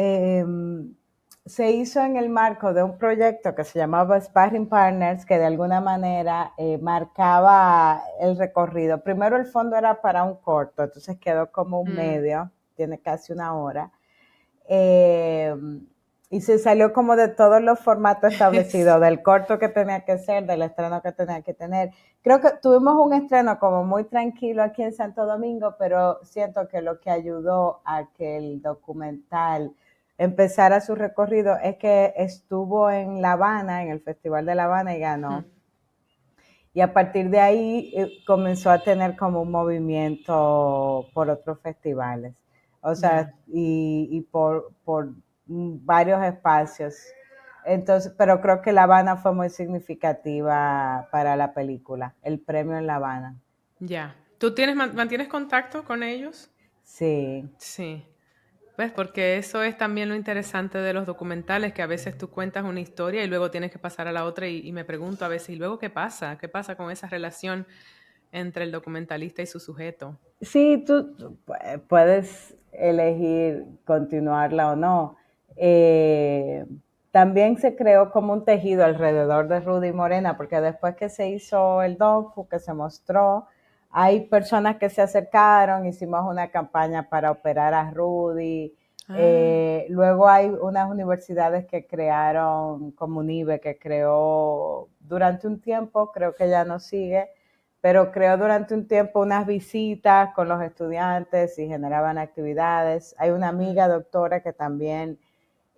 se hizo en el marco de un proyecto que se llamaba Sparring Partners, que de alguna manera marcaba el recorrido. Primero el fondo era para un corto, entonces quedó como un Mm. medio, tiene casi una hora. Eh, y se salió como de todos los formatos establecidos, del corto que tenía que ser, del estreno que tenía que tener. Creo que tuvimos un estreno como muy tranquilo aquí en Santo Domingo, pero siento que lo que ayudó a que el documental empezara su recorrido es que estuvo en La Habana, en el Festival de La Habana y ganó. Mm. Y a partir de ahí comenzó a tener como un movimiento por otros festivales. O sea, Ya. y por varios espacios. Entonces, pero creo que La Habana fue muy significativa para la película, el premio en La Habana. Ya. ¿Tú mantienes contacto con ellos? Sí, Sí. Pues porque eso es también lo interesante de los documentales, que a veces tú cuentas una historia y luego tienes que pasar a la otra y me pregunto a veces, ¿y luego qué pasa? ¿Qué pasa con esa relación entre el documentalista y su sujeto? sí, tú puedes elegir continuarla o no. Eh, También se creó como un tejido alrededor de Rudy Morena, porque después que se hizo el docu, que se mostró, hay personas que se acercaron, hicimos una campaña para operar a Rudy. Ah, Luego hay unas universidades que crearon, como UNIBE, que creó durante un tiempo, creo que ya no sigue, pero creó durante un tiempo unas visitas con los estudiantes y generaban actividades. Hay una mm, amiga doctora que también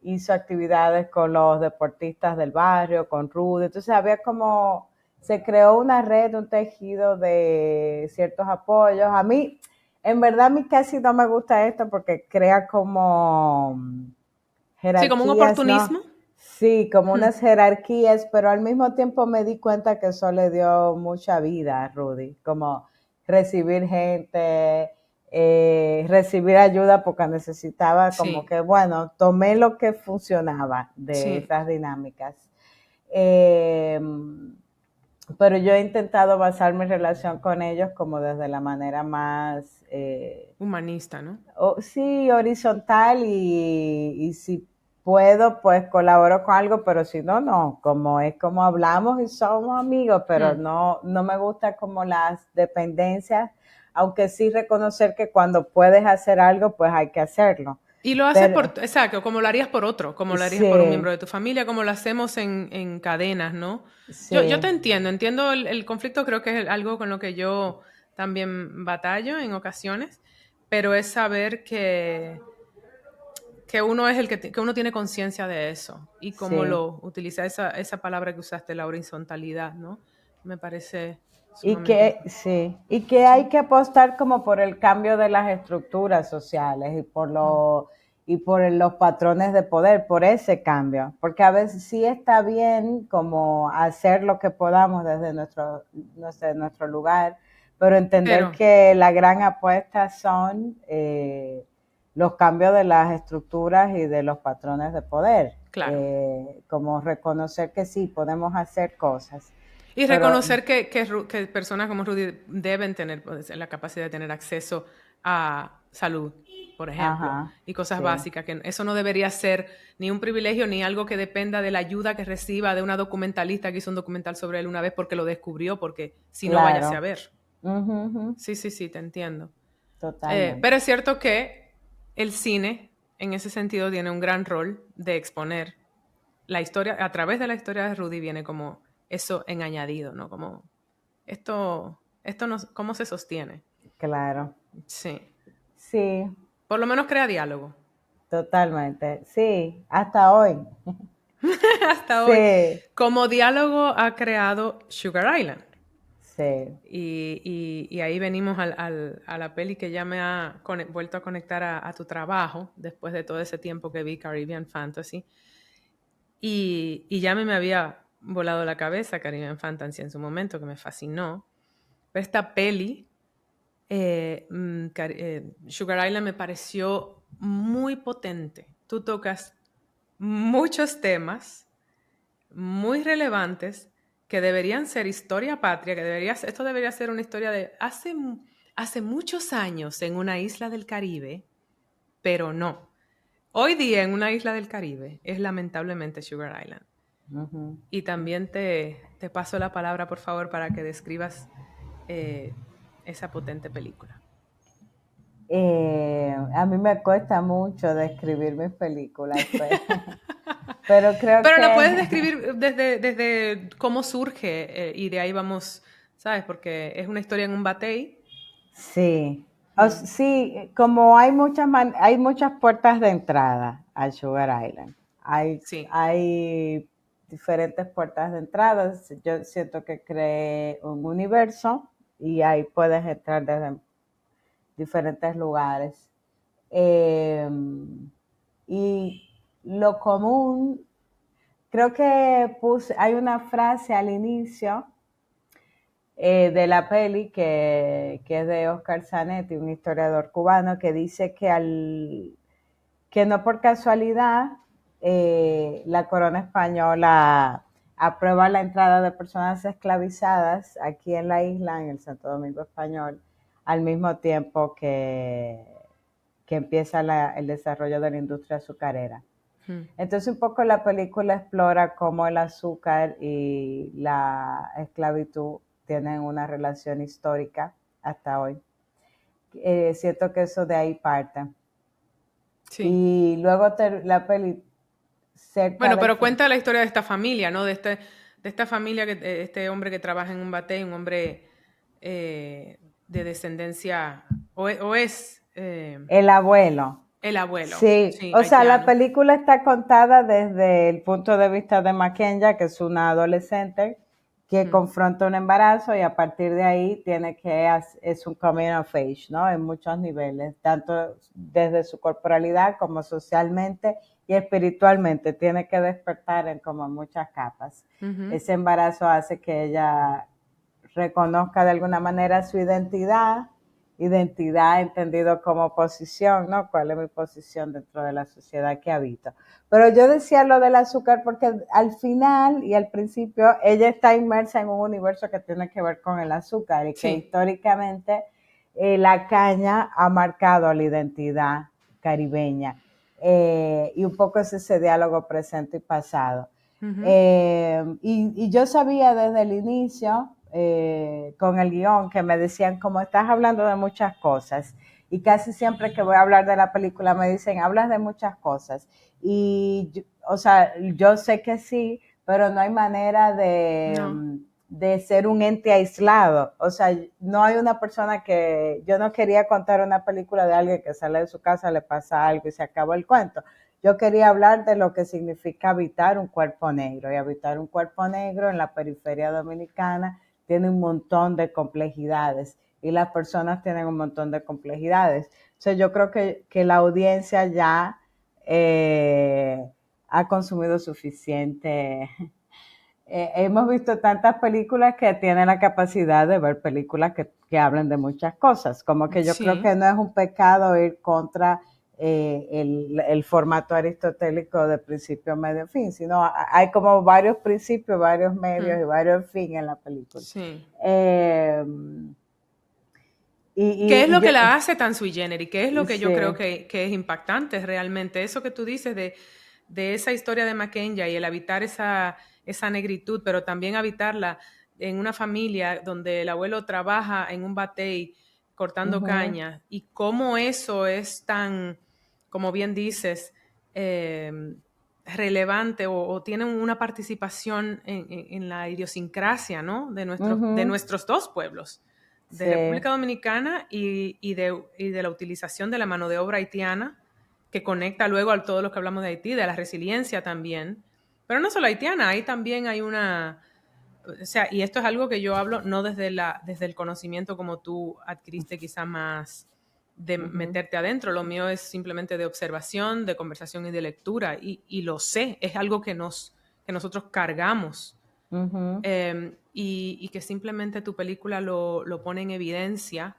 hizo actividades con los deportistas del barrio, con Rudy. Entonces había como, se creó una red, un tejido de ciertos apoyos. A mí, en verdad, a mí casi no me gusta esto porque crea como sí, como un jerarquías, ¿no? oportunismo. Sí, como Mm. unas jerarquías, pero al mismo tiempo me di cuenta que eso le dio mucha vida a Rudy, como recibir gente, recibir ayuda porque necesitaba como Sí, que, bueno, tomé lo que funcionaba de sí, esas dinámicas. Eh, pero yo he intentado basar mi relación con ellos como desde la manera más humanista, ¿no? sí, horizontal y si puedo, pues colaboro con algo, pero si no, no, como es como hablamos y somos amigos, pero Mm. no, no me gusta como las dependencias, aunque sí reconocer que cuando puedes hacer algo, pues hay que hacerlo. Y lo haces Pero exacto, como lo harías por otro, como lo harías por un sí, miembro de tu familia, como lo hacemos en cadenas, ¿no? Yo sí, te entiendo el conflicto, creo que es algo con lo que yo también batallo en ocasiones, pero es saber que uno es que uno tiene conciencia de eso y cómo sí. lo utiliza esa palabra que usaste, la horizontalidad, ¿no? Me parece Y sumamente que, importante. sí, y que hay Sí. que apostar como por el cambio de las estructuras sociales Mm. y por los patrones de poder, por ese cambio. Porque a veces sí está bien como hacer lo que podamos desde nuestro lugar, pero entender Pero, que la gran apuesta son los cambios de las estructuras y de los patrones de poder. claro. Como reconocer que sí, podemos hacer cosas, Y pero reconocer que personas como Rudy deben tener pues, la capacidad de tener acceso a salud, por ejemplo, ajá, y cosas sí, básicas, que eso no debería ser ni un privilegio ni algo que dependa de la ayuda que reciba de una documentalista que hizo un documental sobre él una vez porque lo descubrió, porque si no, váyase a claro, ver. ujú, ujú, Sí, sí, sí, te entiendo. totalmente. Pero es cierto que el cine, en ese sentido, tiene un gran rol de exponer la historia, a través de la historia de Rudy viene como eso en añadido, ¿no? Como esto no, ¿cómo se sostiene? Claro, Sí. sí, Por lo menos crea diálogo. totalmente. Sí, hasta hoy. hasta hoy. Sí, Como diálogo ha creado Sugar Island. sí. Y ahí venimos a la peli que ya me ha vuelto a conectar a tu trabajo después de todo ese tiempo que vi Caribbean Fantasy. Y ya me había volado la cabeza Caribbean Fantasy en su momento, que me fascinó. Pero esta peli, Sugar Island, me pareció muy potente. Tú tocas muchos temas muy relevantes que deberían ser historia patria, esto debería ser una historia de hace muchos años en una isla del Caribe, pero no. Hoy día en una isla del Caribe es lamentablemente Sugar Island. Ujú. Y también te paso la palabra, por favor, para que describas eh, esa potente película. A mí me cuesta mucho describir mis películas, pero creo Pero la que puedes describir desde cómo surge y de ahí vamos, ¿sabes? Porque es una historia en un batey. sí. Mm. Sí, como hay hay muchas puertas de entrada a Sugar Island. Sí. Hay diferentes puertas de entrada. Yo siento que creé un universo y ahí puedes entrar desde diferentes lugares. Eh, y lo común, creo que hay una frase al inicio de la peli que es de Oscar Zanetti, un historiador cubano, que dice que no por casualidad la corona española aprueba la entrada de personas esclavizadas aquí en la isla, en el Santo Domingo Español, al mismo tiempo que empieza el desarrollo de la industria azucarera. Mm. Entonces un poco la película explora cómo el azúcar y la esclavitud tienen una relación histórica hasta hoy. Siento que eso de ahí parte. Sí. Y luego la peli cerca Bueno, del... pero cuenta la historia de esta familia, ¿no? De esta familia, este hombre que trabaja en un batey, un hombre de descendencia, o es El abuelo. el abuelo, Sí, sí, o sea, la haitiano. película está contada desde el punto de vista de Mackenzie, que es una adolescente que Mm, confronta un embarazo y a partir de ahí es un coming of age, ¿no? En muchos niveles, tanto desde su corporalidad como socialmente y espiritualmente, tiene que despertar en como muchas capas. ujú, Ese embarazo hace que ella reconozca de alguna manera su identidad entendido como posición, ¿no? ¿Cuál es mi posición dentro de la sociedad que habito? Pero yo decía lo del azúcar porque al final y al principio ella está inmersa en un universo que tiene que ver con el azúcar y que sí. históricamente la caña ha marcado la identidad caribeña. Y un poco es ese diálogo presente y pasado. Ujú, Y yo sabía desde el inicio, con el guión, que me decían, como estás hablando de muchas cosas, y casi siempre que voy a hablar de la película me dicen, hablas de muchas cosas. O sea, yo sé que sí, pero no hay manera no. de ser un ente aislado. O sea, no hay una persona yo no quería contar una película de alguien que sale de su casa, le pasa algo y se acabó el cuento. Yo quería hablar de lo que significa habitar un cuerpo negro, y habitar un cuerpo negro en la periferia dominicana tiene un montón de complejidades y las personas tienen un montón de complejidades. O sea, yo creo que la audiencia ya ha consumido suficiente. Hemos visto tantas películas que tienen la capacidad de ver películas que hablen de muchas cosas. Como que yo creo Sí. que no es un pecado ir contra el formato aristotélico de principio, medio, fin, sino hay como varios principios, varios medios Mm, y varios fines en la película. sí. Eh, ¿Qué es y lo yo, que la hace tan sui generis? ¿Qué es lo que yo creo sí, que es impactante realmente? Eso que tú dices de esa historia de Mackenzie y el habitar esa negritud, pero también habitarla en una familia donde el abuelo trabaja en un batey cortando uh-huh, caña y cómo eso es tan, como bien dices, eh, relevante o tiene una participación en la idiosincrasia, ¿no? De uh-huh, nuestros dos pueblos de sí, República Dominicana y de la utilización de la mano de obra haitiana que conecta luego a todo lo que hablamos de Haití, de la resiliencia también. Pero no solo haitiana, ahí también hay una... O sea, y esto es algo que yo hablo no desde el conocimiento como tú adquiriste quizá más de meterte adentro. Lo mío es simplemente de observación, de conversación y de lectura. Y lo sé, es algo que nosotros cargamos. Y que simplemente tu película lo pone en evidencia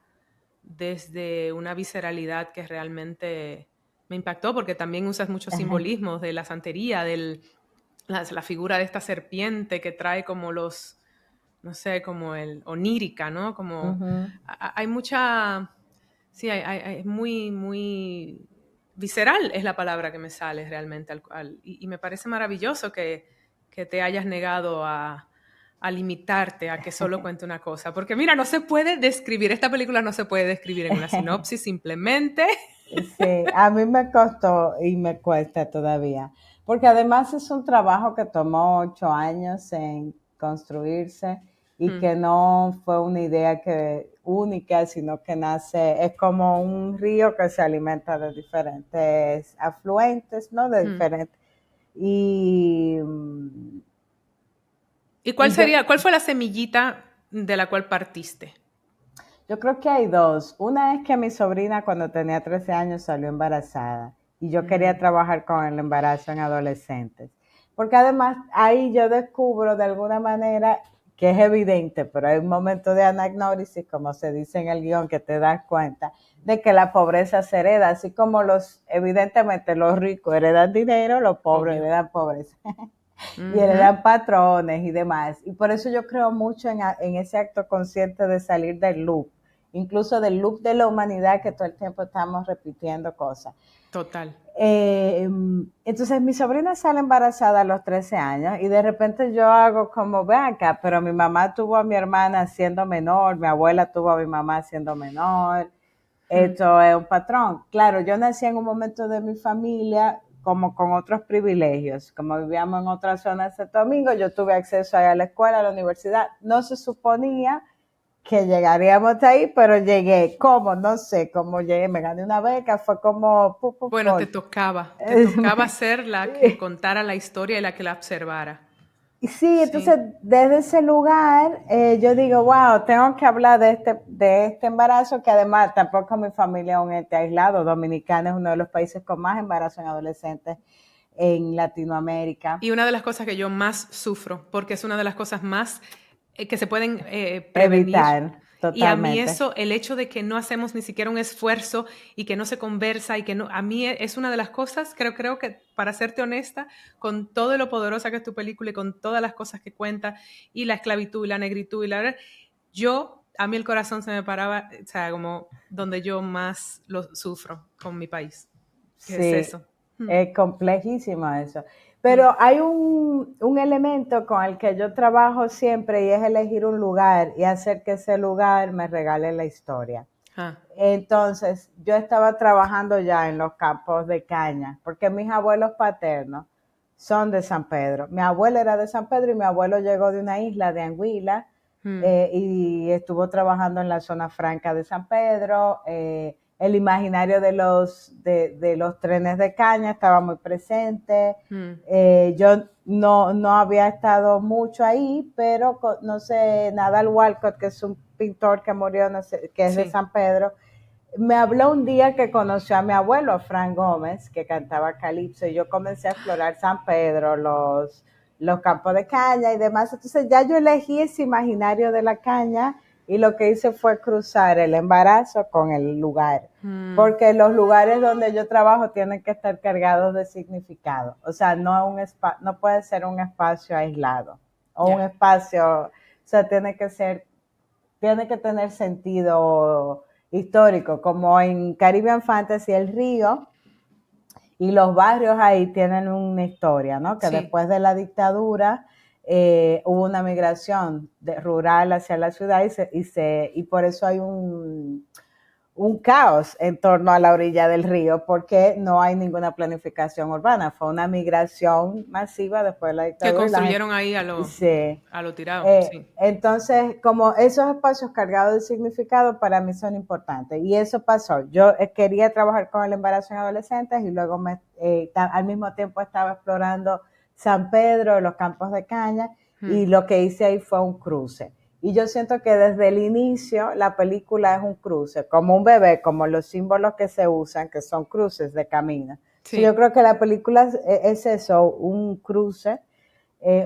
desde una visceralidad que realmente me impactó, porque también usas muchos simbolismos de la santería, la figura de esta serpiente que trae como los, no sé, como el onírica, ¿no? Como hay mucha, sí, es muy, muy visceral es la palabra que me sale realmente, y me parece maravilloso que te hayas negado a limitarte a que solo cuente una cosa, porque mira, no se puede describir, esta película no se puede describir en una sinopsis simplemente. Sí, a mí me costó y me cuesta todavía, porque además es un trabajo que tomó 8 años en construirse y que no fue una idea única, sino que nace, es como un río que se alimenta de diferentes afluentes, ¿no? De diferentes. Y, ¿Y y yo, cuál fue la semillita de la cual partiste? Yo creo que hay dos. Una es que mi sobrina cuando tenía 13 años salió embarazada y yo quería trabajar con el embarazo en adolescentes. Porque además ahí yo descubro de alguna manera que es evidente, pero hay un momento de anagnórisis, como se dice en el guión, que te das cuenta de que la pobreza se hereda, así como evidentemente los ricos heredan dinero, los pobres Obvio. heredan pobreza. Y heredan patrones y demás. Y por eso yo creo mucho en ese acto consciente de salir del loop, incluso del loop de la humanidad que todo el tiempo estamos repitiendo cosas. Total. Entonces mi sobrina sale embarazada a los 13 años y de repente yo hago como, ve acá, pero mi mamá tuvo a mi hermana siendo menor, mi abuela tuvo a mi mamá siendo menor, esto es un patrón. Claro, yo nací en un momento de mi familia como con otros privilegios, como vivíamos en otra zona de Santo Domingo, yo tuve acceso a la escuela, a la universidad, no se suponía que llegaríamos hasta ahí, pero llegué. ¿Cómo? No sé cómo llegué, me gané una beca, fue como... Bueno, te tocaba ser la que contara la historia y la que la observara. Sí, entonces desde ese lugar yo digo, wow, tengo que hablar de este embarazo, que además tampoco mi familia es un ente aislado. Dominicana es uno de los países con más embarazo en adolescentes en Latinoamérica. Y una de las cosas que yo más sufro, porque es una de las cosas más que se pueden prevenir. Evitar, Y a mí totalmente. eso, el hecho de que no hacemos ni siquiera un esfuerzo y que no se conversa y que no, a mí es una de las cosas, creo que para serte honesta, con todo lo poderosa que es tu película y con todas las cosas que cuenta y la esclavitud y la negritud y a mí el corazón se me paraba, o sea, como donde yo más lo sufro con mi país. ¿Qué es Sí, eso? es complejísimo eso. Pero hay un elemento con el que yo trabajo siempre y es elegir un lugar y hacer que ese lugar me regale la historia. Ah. Entonces, yo estaba trabajando ya en los campos de caña, porque mis abuelos paternos son de San Pedro. Mi abuelo era de San Pedro y mi abuelo llegó de una isla de Anguila y estuvo trabajando en la zona franca de San Pedro. El imaginario de los trenes de caña estaba muy presente. Yo no había estado mucho ahí, pero no sé, Nadal Walcott, que es un pintor que murió, no sé, que es de San Pedro, me habló un día que conoció a mi abuelo, Fran Gómez, que cantaba calipso, y yo comencé a explorar San Pedro, los campos de caña y demás. Entonces ya yo elegí ese imaginario de la caña y lo que hice fue cruzar el embarazo con el lugar. Porque los lugares donde yo trabajo tienen que estar cargados de significado. O sea, no puede ser un espacio aislado o un espacio, o sea, tiene que tener sentido histórico, como en Caribbean Fantasy el río y los barrios ahí tienen una historia, ¿no? Que después de la dictadura hubo una migración rural hacia la ciudad y por eso hay un caos en torno a la orilla del río porque no hay ninguna planificación urbana. Fue una migración masiva después de la Que dictadura. construyeron ahí Sí. a lo tirado, sí. Entonces, como esos espacios cargados de significado para mí son importantes. Y eso pasó. Yo quería trabajar con el embarazo en adolescentes y luego al mismo tiempo estaba explorando San Pedro, los campos de caña, y lo que hice ahí fue un cruce. Y yo siento que desde el inicio la película es un cruce, como un bebé, como los símbolos que se usan, que son cruces de camino. Sí. Yo creo que la película es eso, un cruce,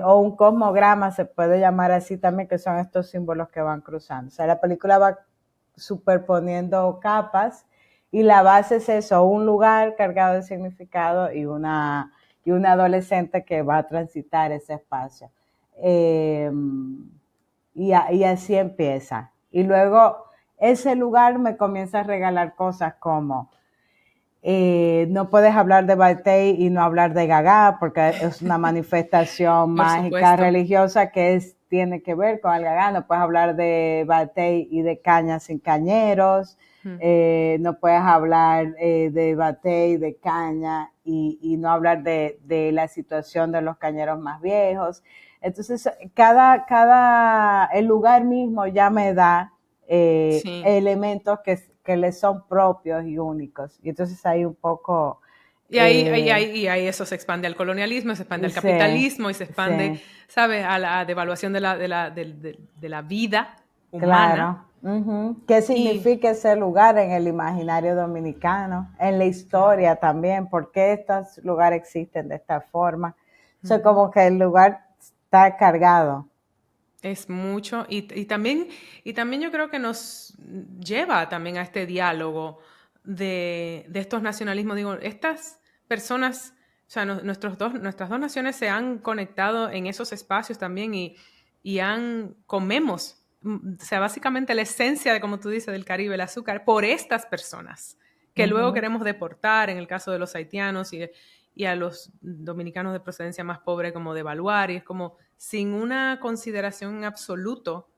o un cosmograma, se puede llamar así también, que son estos símbolos que van cruzando. O sea, la película va superponiendo capas y la base es eso, un lugar cargado de significado y una adolescente que va a transitar ese espacio. Y así empieza. Y luego ese lugar me comienza a regalar cosas como no puedes hablar de Batey y no hablar de Gaga, porque es una manifestación mágica religiosa que tiene que ver con el Gaga. No puedes hablar de Batey y de caña sin cañeros. No puedes hablar de Batey, de caña y no hablar de la situación de los cañeros más viejos. Entonces, el lugar mismo ya me da elementos que les son propios y únicos. Y entonces hay un poco... Y ahí eso se expande al colonialismo, se expande al capitalismo y se expande, ¿sabes?, a la devaluación de la vida humana. Claro. ¿Qué significa ese lugar en el imaginario dominicano? En la historia también. ¿Por qué estos lugares existen de esta forma? O sea, como que el lugar está cargado. Es mucho. Y también yo creo que nos lleva también a este diálogo de estos nacionalismos. Digo, estas personas, o sea, nuestras dos naciones se han conectado en esos espacios también y comemos, o sea, básicamente la esencia de, como tú dices, del Caribe, el azúcar, por estas personas que luego queremos deportar, en el caso de los haitianos y a los dominicanos de procedencia más pobre, como devaluar, y es como sin una consideración en absoluto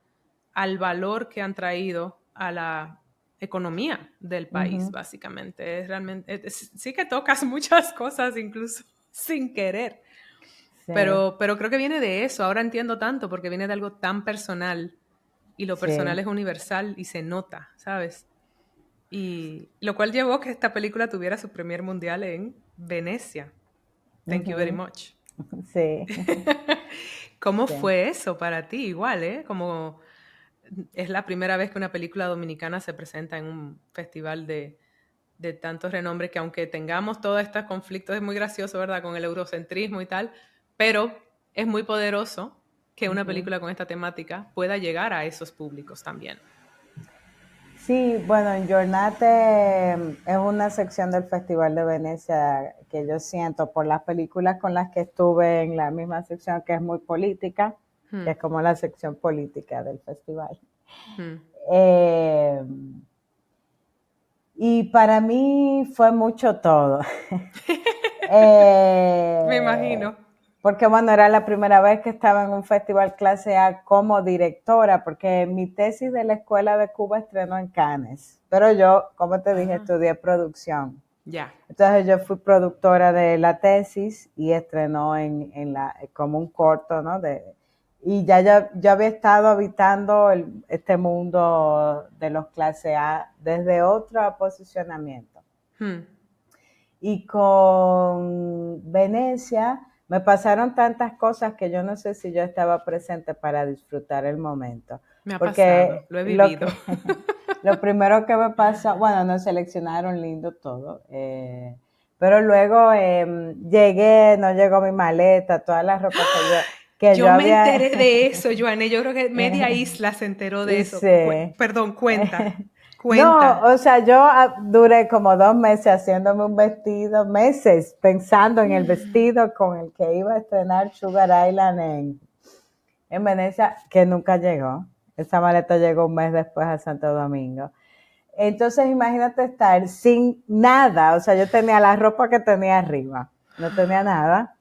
al valor que han traído a la economía del país, básicamente. Es realmente, sí que tocas muchas cosas, incluso sin querer. Sí. Pero creo que viene de eso. Ahora entiendo tanto porque viene de algo tan personal y lo personal es universal y se nota, ¿sabes? Y lo cual llevó a que esta película tuviera su premier mundial en Venecia. Thank you very much. Sí. ¿Cómo fue eso para ti? Igual, ¿eh? Como es la primera vez que una película dominicana se presenta en un festival de tantos renombres, que aunque tengamos todos estos conflictos, es muy gracioso, ¿verdad? Con el eurocentrismo y tal, pero es muy poderoso que una película con esta temática pueda llegar a esos públicos también. Sí, bueno, en Jornate es una sección del Festival de Venecia que yo siento por las películas con las que estuve en la misma sección, que es muy política, que es como la sección política del festival. Y para mí fue mucho todo. Me imagino. Porque bueno, era la primera vez que estaba en un festival clase A como directora, porque mi tesis de la Escuela de Cuba estrenó en Cannes, pero yo, como te dije, estudié producción. Ya. Entonces yo fui productora de la tesis y estrenó como un corto, ¿no? Y yo había estado habitando este mundo de los clase A desde otro posicionamiento. Y con Venecia me pasaron tantas cosas que yo no sé si yo estaba presente para disfrutar el momento. Me ha pasado, lo he vivido. Lo primero que me pasó, bueno, nos seleccionaron lindo todo, pero luego llegué, no llegó mi maleta, toda la ropa que yo me enteré de eso, Joanne. Yo creo que media isla se enteró de eso. Sí. Perdón, cuenta. No, o sea, yo duré como 2 meses haciéndome un vestido, meses pensando en el vestido con el que iba a estrenar Sugar Island en Venecia, que nunca llegó. Esa maleta llegó un mes después a Santo Domingo. Entonces, imagínate estar sin nada. O sea, yo tenía la ropa que tenía arriba, no tenía nada.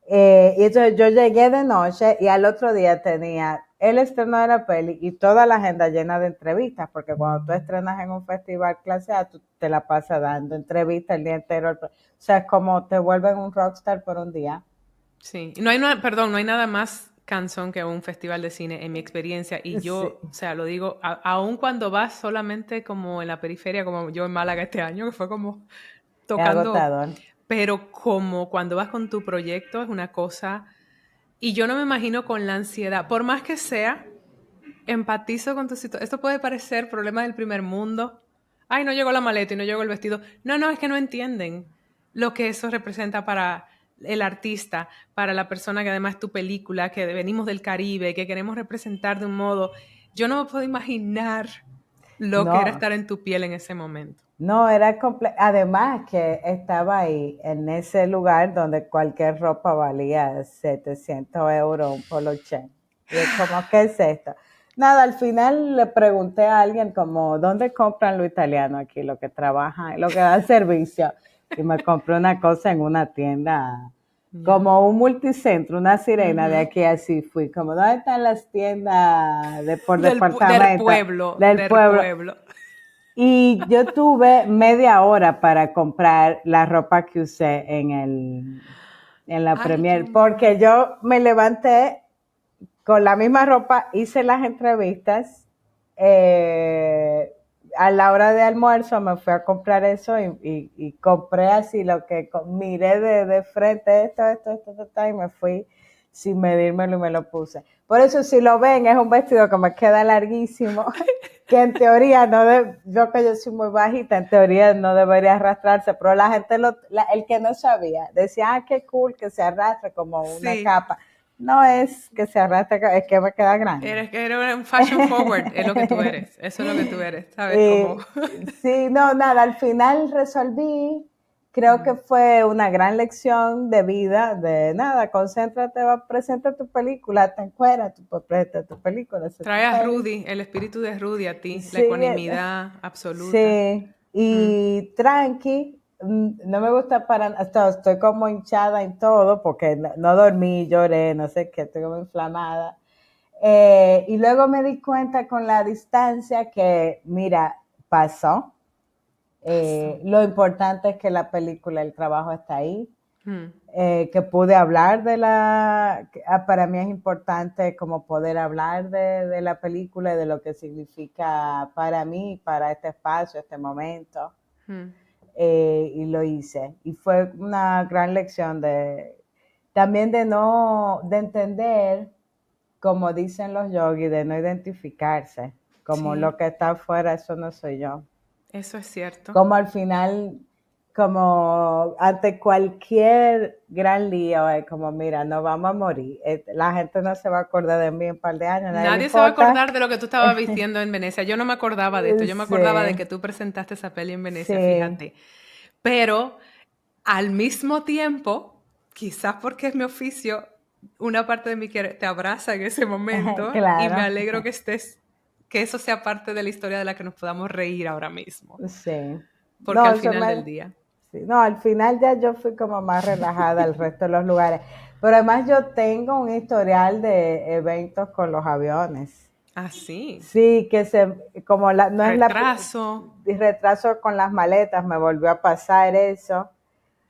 Y entonces yo llegué de noche y al otro día tenía el estreno de la peli y toda la agenda llena de entrevistas, porque cuando tú estrenas en un festival clase A, tú te la pasas dando entrevistas el día entero. O sea, es como te vuelven un rockstar por un día. Sí, no hay nada, perdón, no hay nada más cansón que un festival de cine en mi experiencia y Sí, yo, o sea, lo digo, aun cuando vas solamente como en la periferia, como yo en Málaga este año, que fue como es tocando, agotador. pero como cuando vas con tu proyecto es una cosa, y yo no me imagino con la ansiedad, por más que sea, empatizo con tu situación. Esto puede parecer problema del primer mundo. Ay, no llegó la maleta y no llegó el vestido. No, no, es que no entienden lo que eso representa para el artista, para la persona que además es tu película, que venimos del Caribe, que queremos representar de un modo. Yo no me puedo imaginar lo que era No, estar en tu piel en ese momento. no, era además que estaba ahí, en ese lugar donde cualquier ropa valía 700 € un poloché. Y es como, ¿qué es esto? Nada, al final le pregunté a alguien como, ¿dónde compran lo italiano aquí? Lo que trabajan, lo que dan servicio. Y me compré una cosa en una tienda, Ya. como un multicentro, una sirena de Ujú. aquí así fui. Como, ¿dónde están las tiendas de por Del departamento pueblo, del del pueblo? pueblo. Y yo tuve media hora para comprar la ropa que usé en la Ay, premier, Dios porque mío. yo me levanté con la misma ropa, hice las entrevistas, eh, a la hora de almuerzo me fui a comprar eso y compré así lo que miré de frente, esto, y me fui sin medírmelo y me lo puse. Por eso si lo ven es un vestido que me queda larguísimo, que en teoría yo que yo soy muy bajita, en teoría no debería arrastrarse, pero la gente, el que no sabía, decía, qué cool que se arrastre como una Sí. capa. No es que se arrastre, es que me queda grande. Eres un fashion forward, es lo que tú eres. Eso es lo que tú eres, ¿sabes? Como. Sí, no, nada, al final resolví, creo que Mm. fue una gran lección de vida, de nada, concéntrate, presenta tu película, te encuentras, tú presenta tu película, hace tu Trae a peli. Rudy, el espíritu de Rudy a ti, la Sí, ecuanimidad absoluta. sí, Mm. y tranqui, no me gusta hasta estoy como hinchada en todo, porque no dormí, lloré, no sé qué, estoy como inflamada. Y luego me di cuenta con la distancia que, mira, pasó. Pasó. Lo importante es que la película, el trabajo está ahí, Mm. que pude hablar para mí es importante como poder hablar de la película y de lo que significa para mí, para este espacio, este momento. Mm. Y lo hice. Y fue una gran lección también de entender, como dicen los yogis, de no identificarse, como Sí, lo que está afuera, eso no soy yo. eso es cierto. Como al final, como ante cualquier gran lío, es como, mira, no vamos a morir. La gente no se va a acordar de mí en un par de años, a nadie le Nadie se va a importa. acordar de lo que tú estabas vistiendo en Venecia. Yo no me acordaba de esto. Yo me acordaba de Sí, que tú presentaste esa peli en Venecia, sí, fíjate. Pero al mismo tiempo, quizás porque es mi oficio, una parte de mí que te abraza en ese momento y me claro, alegro que estés, que eso sea parte de la historia de la que nos podamos reír ahora mismo. sí. Porque No, al final del día. sí, no, al final ya yo fui como más relajada al resto de los lugares. Pero además yo tengo un historial de eventos con los aviones. Así. Sí, como no es Retraso. retraso con las maletas, me volvió a pasar eso.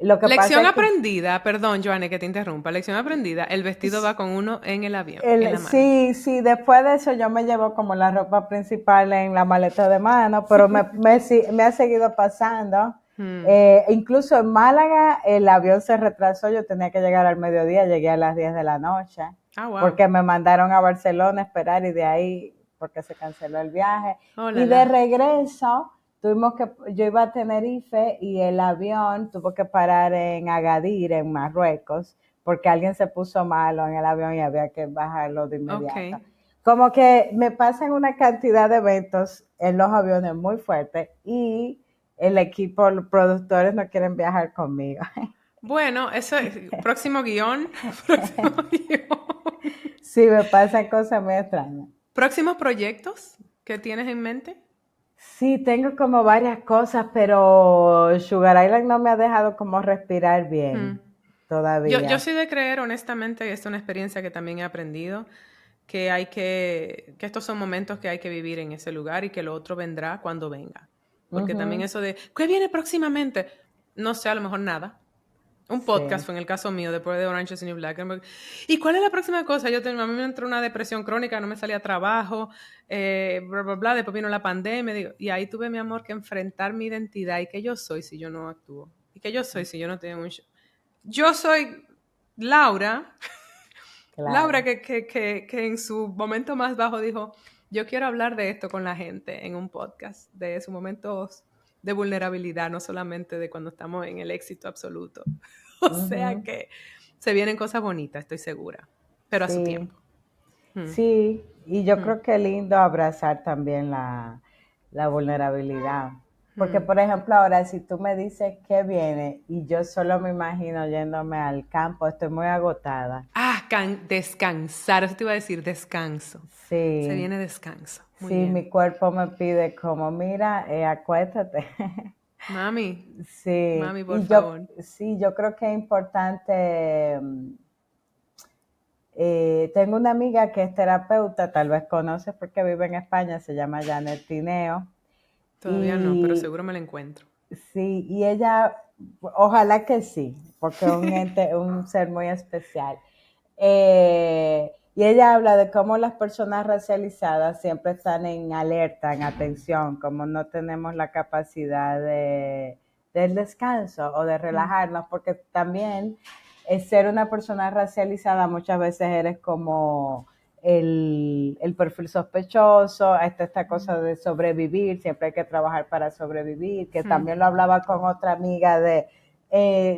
Lo que pasa Lección es que aprendida, perdón, Joanne, que te interrumpa. Lección aprendida, el vestido va con uno en el avión, en la mano. sí, sí, después de eso yo me llevo como la ropa principal en la maleta de mano, pero me ha seguido pasando. Hmm. Incluso en Málaga el avión se retrasó, yo tenía que llegar al mediodía, llegué a las 10 de la noche, Ah, wow. porque me mandaron a Barcelona a esperar y de ahí, porque se canceló el viaje. Hola, Y de la. regreso, yo iba a Tenerife y el avión tuvo que parar en Agadir, en Marruecos, porque alguien se puso malo en el avión y había que bajarlo de Ok. inmediato. Como que me pasan una cantidad de eventos en los aviones muy fuertes y el equipo, los productores no quieren viajar conmigo. Bueno, eso es. Próximo guión. Próximo guión. Sí, me pasan cosas muy extrañas. ¿Próximos proyectos que tienes en mente? Sí, tengo como varias cosas, pero Sugar Island no me ha dejado como respirar Hmm. bien. Yo todavía. soy de creer, honestamente, y es una experiencia que también he aprendido, que estos son momentos que hay que vivir en ese lugar y que lo otro vendrá cuando venga. Porque también Ujú, eso de, ¿qué viene próximamente? No sé, a lo mejor nada. Un podcast sí, fue en el caso mío, después de Orange is the New Black. ¿Y cuál es la próxima cosa? A mí me entró una depresión crónica, no me salía trabajo, bla, bla, bla. Después vino la pandemia. Y ahí tuve, mi amor, que enfrentar mi identidad y qué yo soy si yo no actúo. Y qué yo soy si yo no tengo un show. Yo soy Laura, Laura claro. que en su momento más bajo dijo, yo quiero hablar de esto con la gente en un podcast, de sus momentos de vulnerabilidad, no solamente de cuando estamos en el éxito absoluto. O sea Ujú, que se vienen cosas bonitas, estoy segura, pero a su sí, tiempo. Mm, sí, y yo mm, creo que es lindo abrazar también la vulnerabilidad. Porque, mm. por ejemplo, ahora si tú me dices que viene y yo solo me imagino yéndome al campo, estoy muy agotada. Ah, descansar, eso te iba a decir, descanso. Se Sí, viene descanso, muy sí, bien. mi cuerpo me pide como, mira, acuéstate. Mami, Sí, mami, por y yo, favor. sí, yo creo que es importante. Tengo una amiga que es terapeuta, tal vez conoces porque vive en España, se llama Janet Tineo. Todavía no, pero Y seguro me la encuentro. sí, y ella, ojalá que sí, porque es un ente, un ser muy especial. Y ella habla de cómo las personas racializadas siempre están en alerta, en atención, como no tenemos la capacidad del descanso o de Mm, relajarnos, porque también ser una persona racializada muchas veces eres como el perfil sospechoso, esta mm, cosa de sobrevivir, siempre hay que trabajar para sobrevivir, que mm, también lo hablaba con otra amiga de,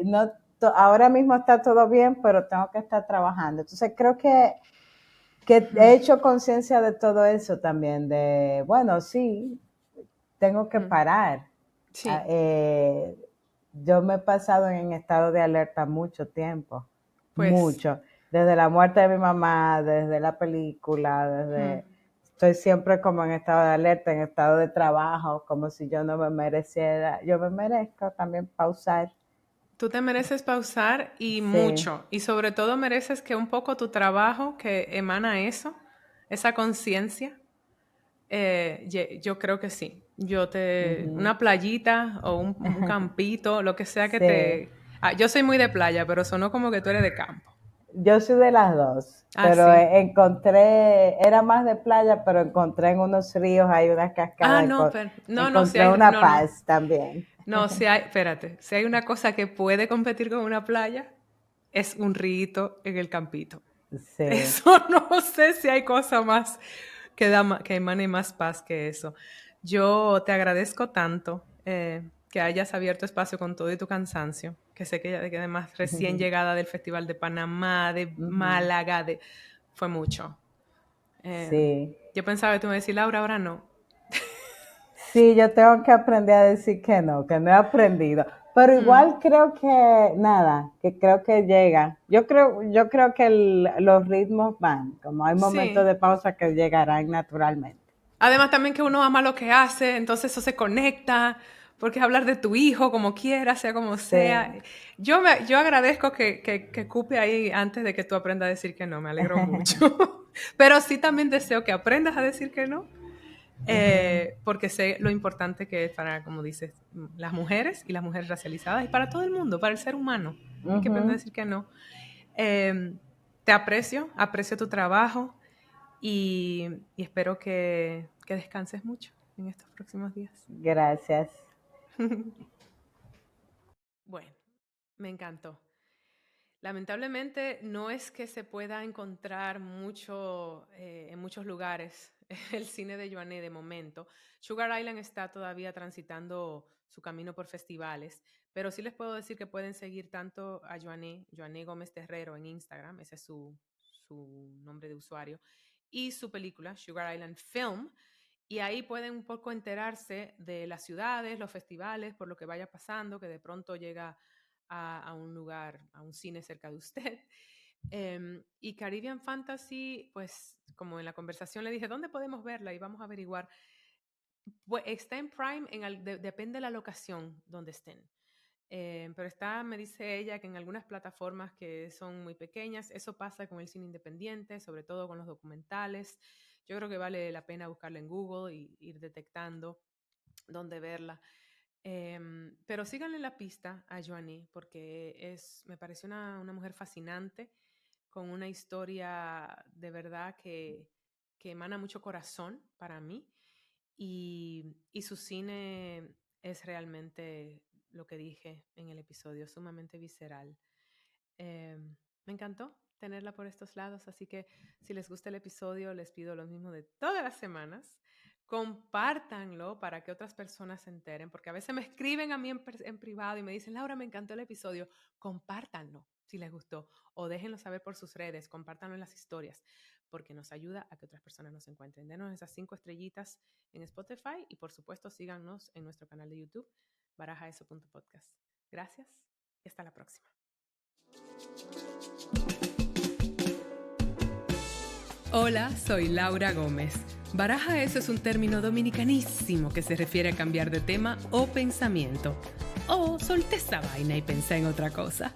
no, ahora mismo está todo bien, pero tengo que estar trabajando. Entonces creo que he mm, hecho conciencia de todo eso también, de, bueno, sí, tengo que mm. parar. Ah, Sí, yo me he pasado en estado de alerta mucho tiempo, pues, mucho. Desde la muerte de mi mamá, desde la película, mm, estoy siempre como en estado de alerta, en estado de trabajo, como si yo no me mereciera. Yo me merezco también pausar. tú te mereces pausar y Sí. mucho. Y sobre todo mereces que un poco tu trabajo que emana eso, esa conciencia, yo creo que sí. Ujú. Una playita o un campito, lo que sea que Sí. te... Ah, yo soy muy de playa, pero sonó como que tú eres de campo. Yo soy de las dos, Ah, pero sí. encontré, era más de playa, pero encontré en unos ríos, hay unas Ah, cascadas, no, pero... No, no, si encontré hay... una No, no. paz también. No, si hay... Espérate. Si hay una cosa que puede competir con una playa, es un rito en el campito. Sí. Eso no sé si hay cosa más que emane más paz que eso. Yo te agradezco tanto que hayas abierto espacio con todo y tu cansancio, que sé que además recién llegada del Festival de Panamá, de Ujú. Málaga, fue mucho. Eh, Sí. yo pensaba que tú me decías, Laura, ahora no. Sí, yo tengo que aprender a decir que no he aprendido. Pero Hmm, igual creo que, nada, que creo que llega. Yo creo que los ritmos van, como hay momentos sí. de pausa que llegarán naturalmente. Además también que uno ama lo que hace, entonces eso se conecta, porque es hablar de tu hijo como quiera, sea como sea. Sí. Yo agradezco que cupe ahí antes de que tú aprendas a decir que no, me alegro mucho. Pero sí también deseo que aprendas a decir que no, Ujú, porque sé lo importante que es para, como dices, las mujeres y las mujeres racializadas y para todo el mundo, para el ser humano. Hay que aprender a ujú. decir que no. Eh, Te aprecio tu trabajo y espero que descanses mucho en estos próximos días. Gracias. Bueno, me encantó. Lamentablemente no es que se pueda encontrar mucho en muchos lugares el cine de Joanné de momento. Sugar Island está todavía transitando su camino por festivales, pero sí les puedo decir que pueden seguir tanto a Joanné, Joanné Gómez Terrero en Instagram, ese es su nombre de usuario, y su película, Sugar Island Film, y ahí pueden un poco enterarse de las ciudades, los festivales, por lo que vaya pasando, que de pronto llega a un lugar, a un cine cerca de usted. Y Caribbean Fantasy, pues como en la conversación le dije, ¿dónde podemos verla? Y vamos a averiguar. Pues, está en Prime, depende de la locación donde estén. Pero me dice ella, que en algunas plataformas que son muy pequeñas. Eso pasa con el cine independiente, sobre todo con los documentales. Yo creo que vale la pena buscarla en Google y ir detectando dónde verla. Pero síganle la pista a Joanie, porque me pareció una mujer fascinante, con una historia de verdad que emana mucho corazón para mí. Y su cine es realmente lo que dije en el episodio, sumamente visceral. Me encantó tenerla por estos lados, así que si les gusta el episodio, les pido lo mismo de todas las semanas. Compártanlo para que otras personas se enteren, porque a veces me escriben a mí en privado y me dicen, Laura, me encantó el episodio. Compártanlo si les gustó, o déjenlo saber por sus redes, compártanlo en las historias, porque nos ayuda a que otras personas nos encuentren. Denos esas 5 estrellitas en Spotify y por supuesto síganos en nuestro canal de YouTube, barajaeso.podcast. Gracias y hasta la próxima. Hola, soy Laura Gómez. Baraja eso es un término dominicanísimo que se refiere a cambiar de tema o pensamiento. O solté esa vaina y pensé en otra cosa.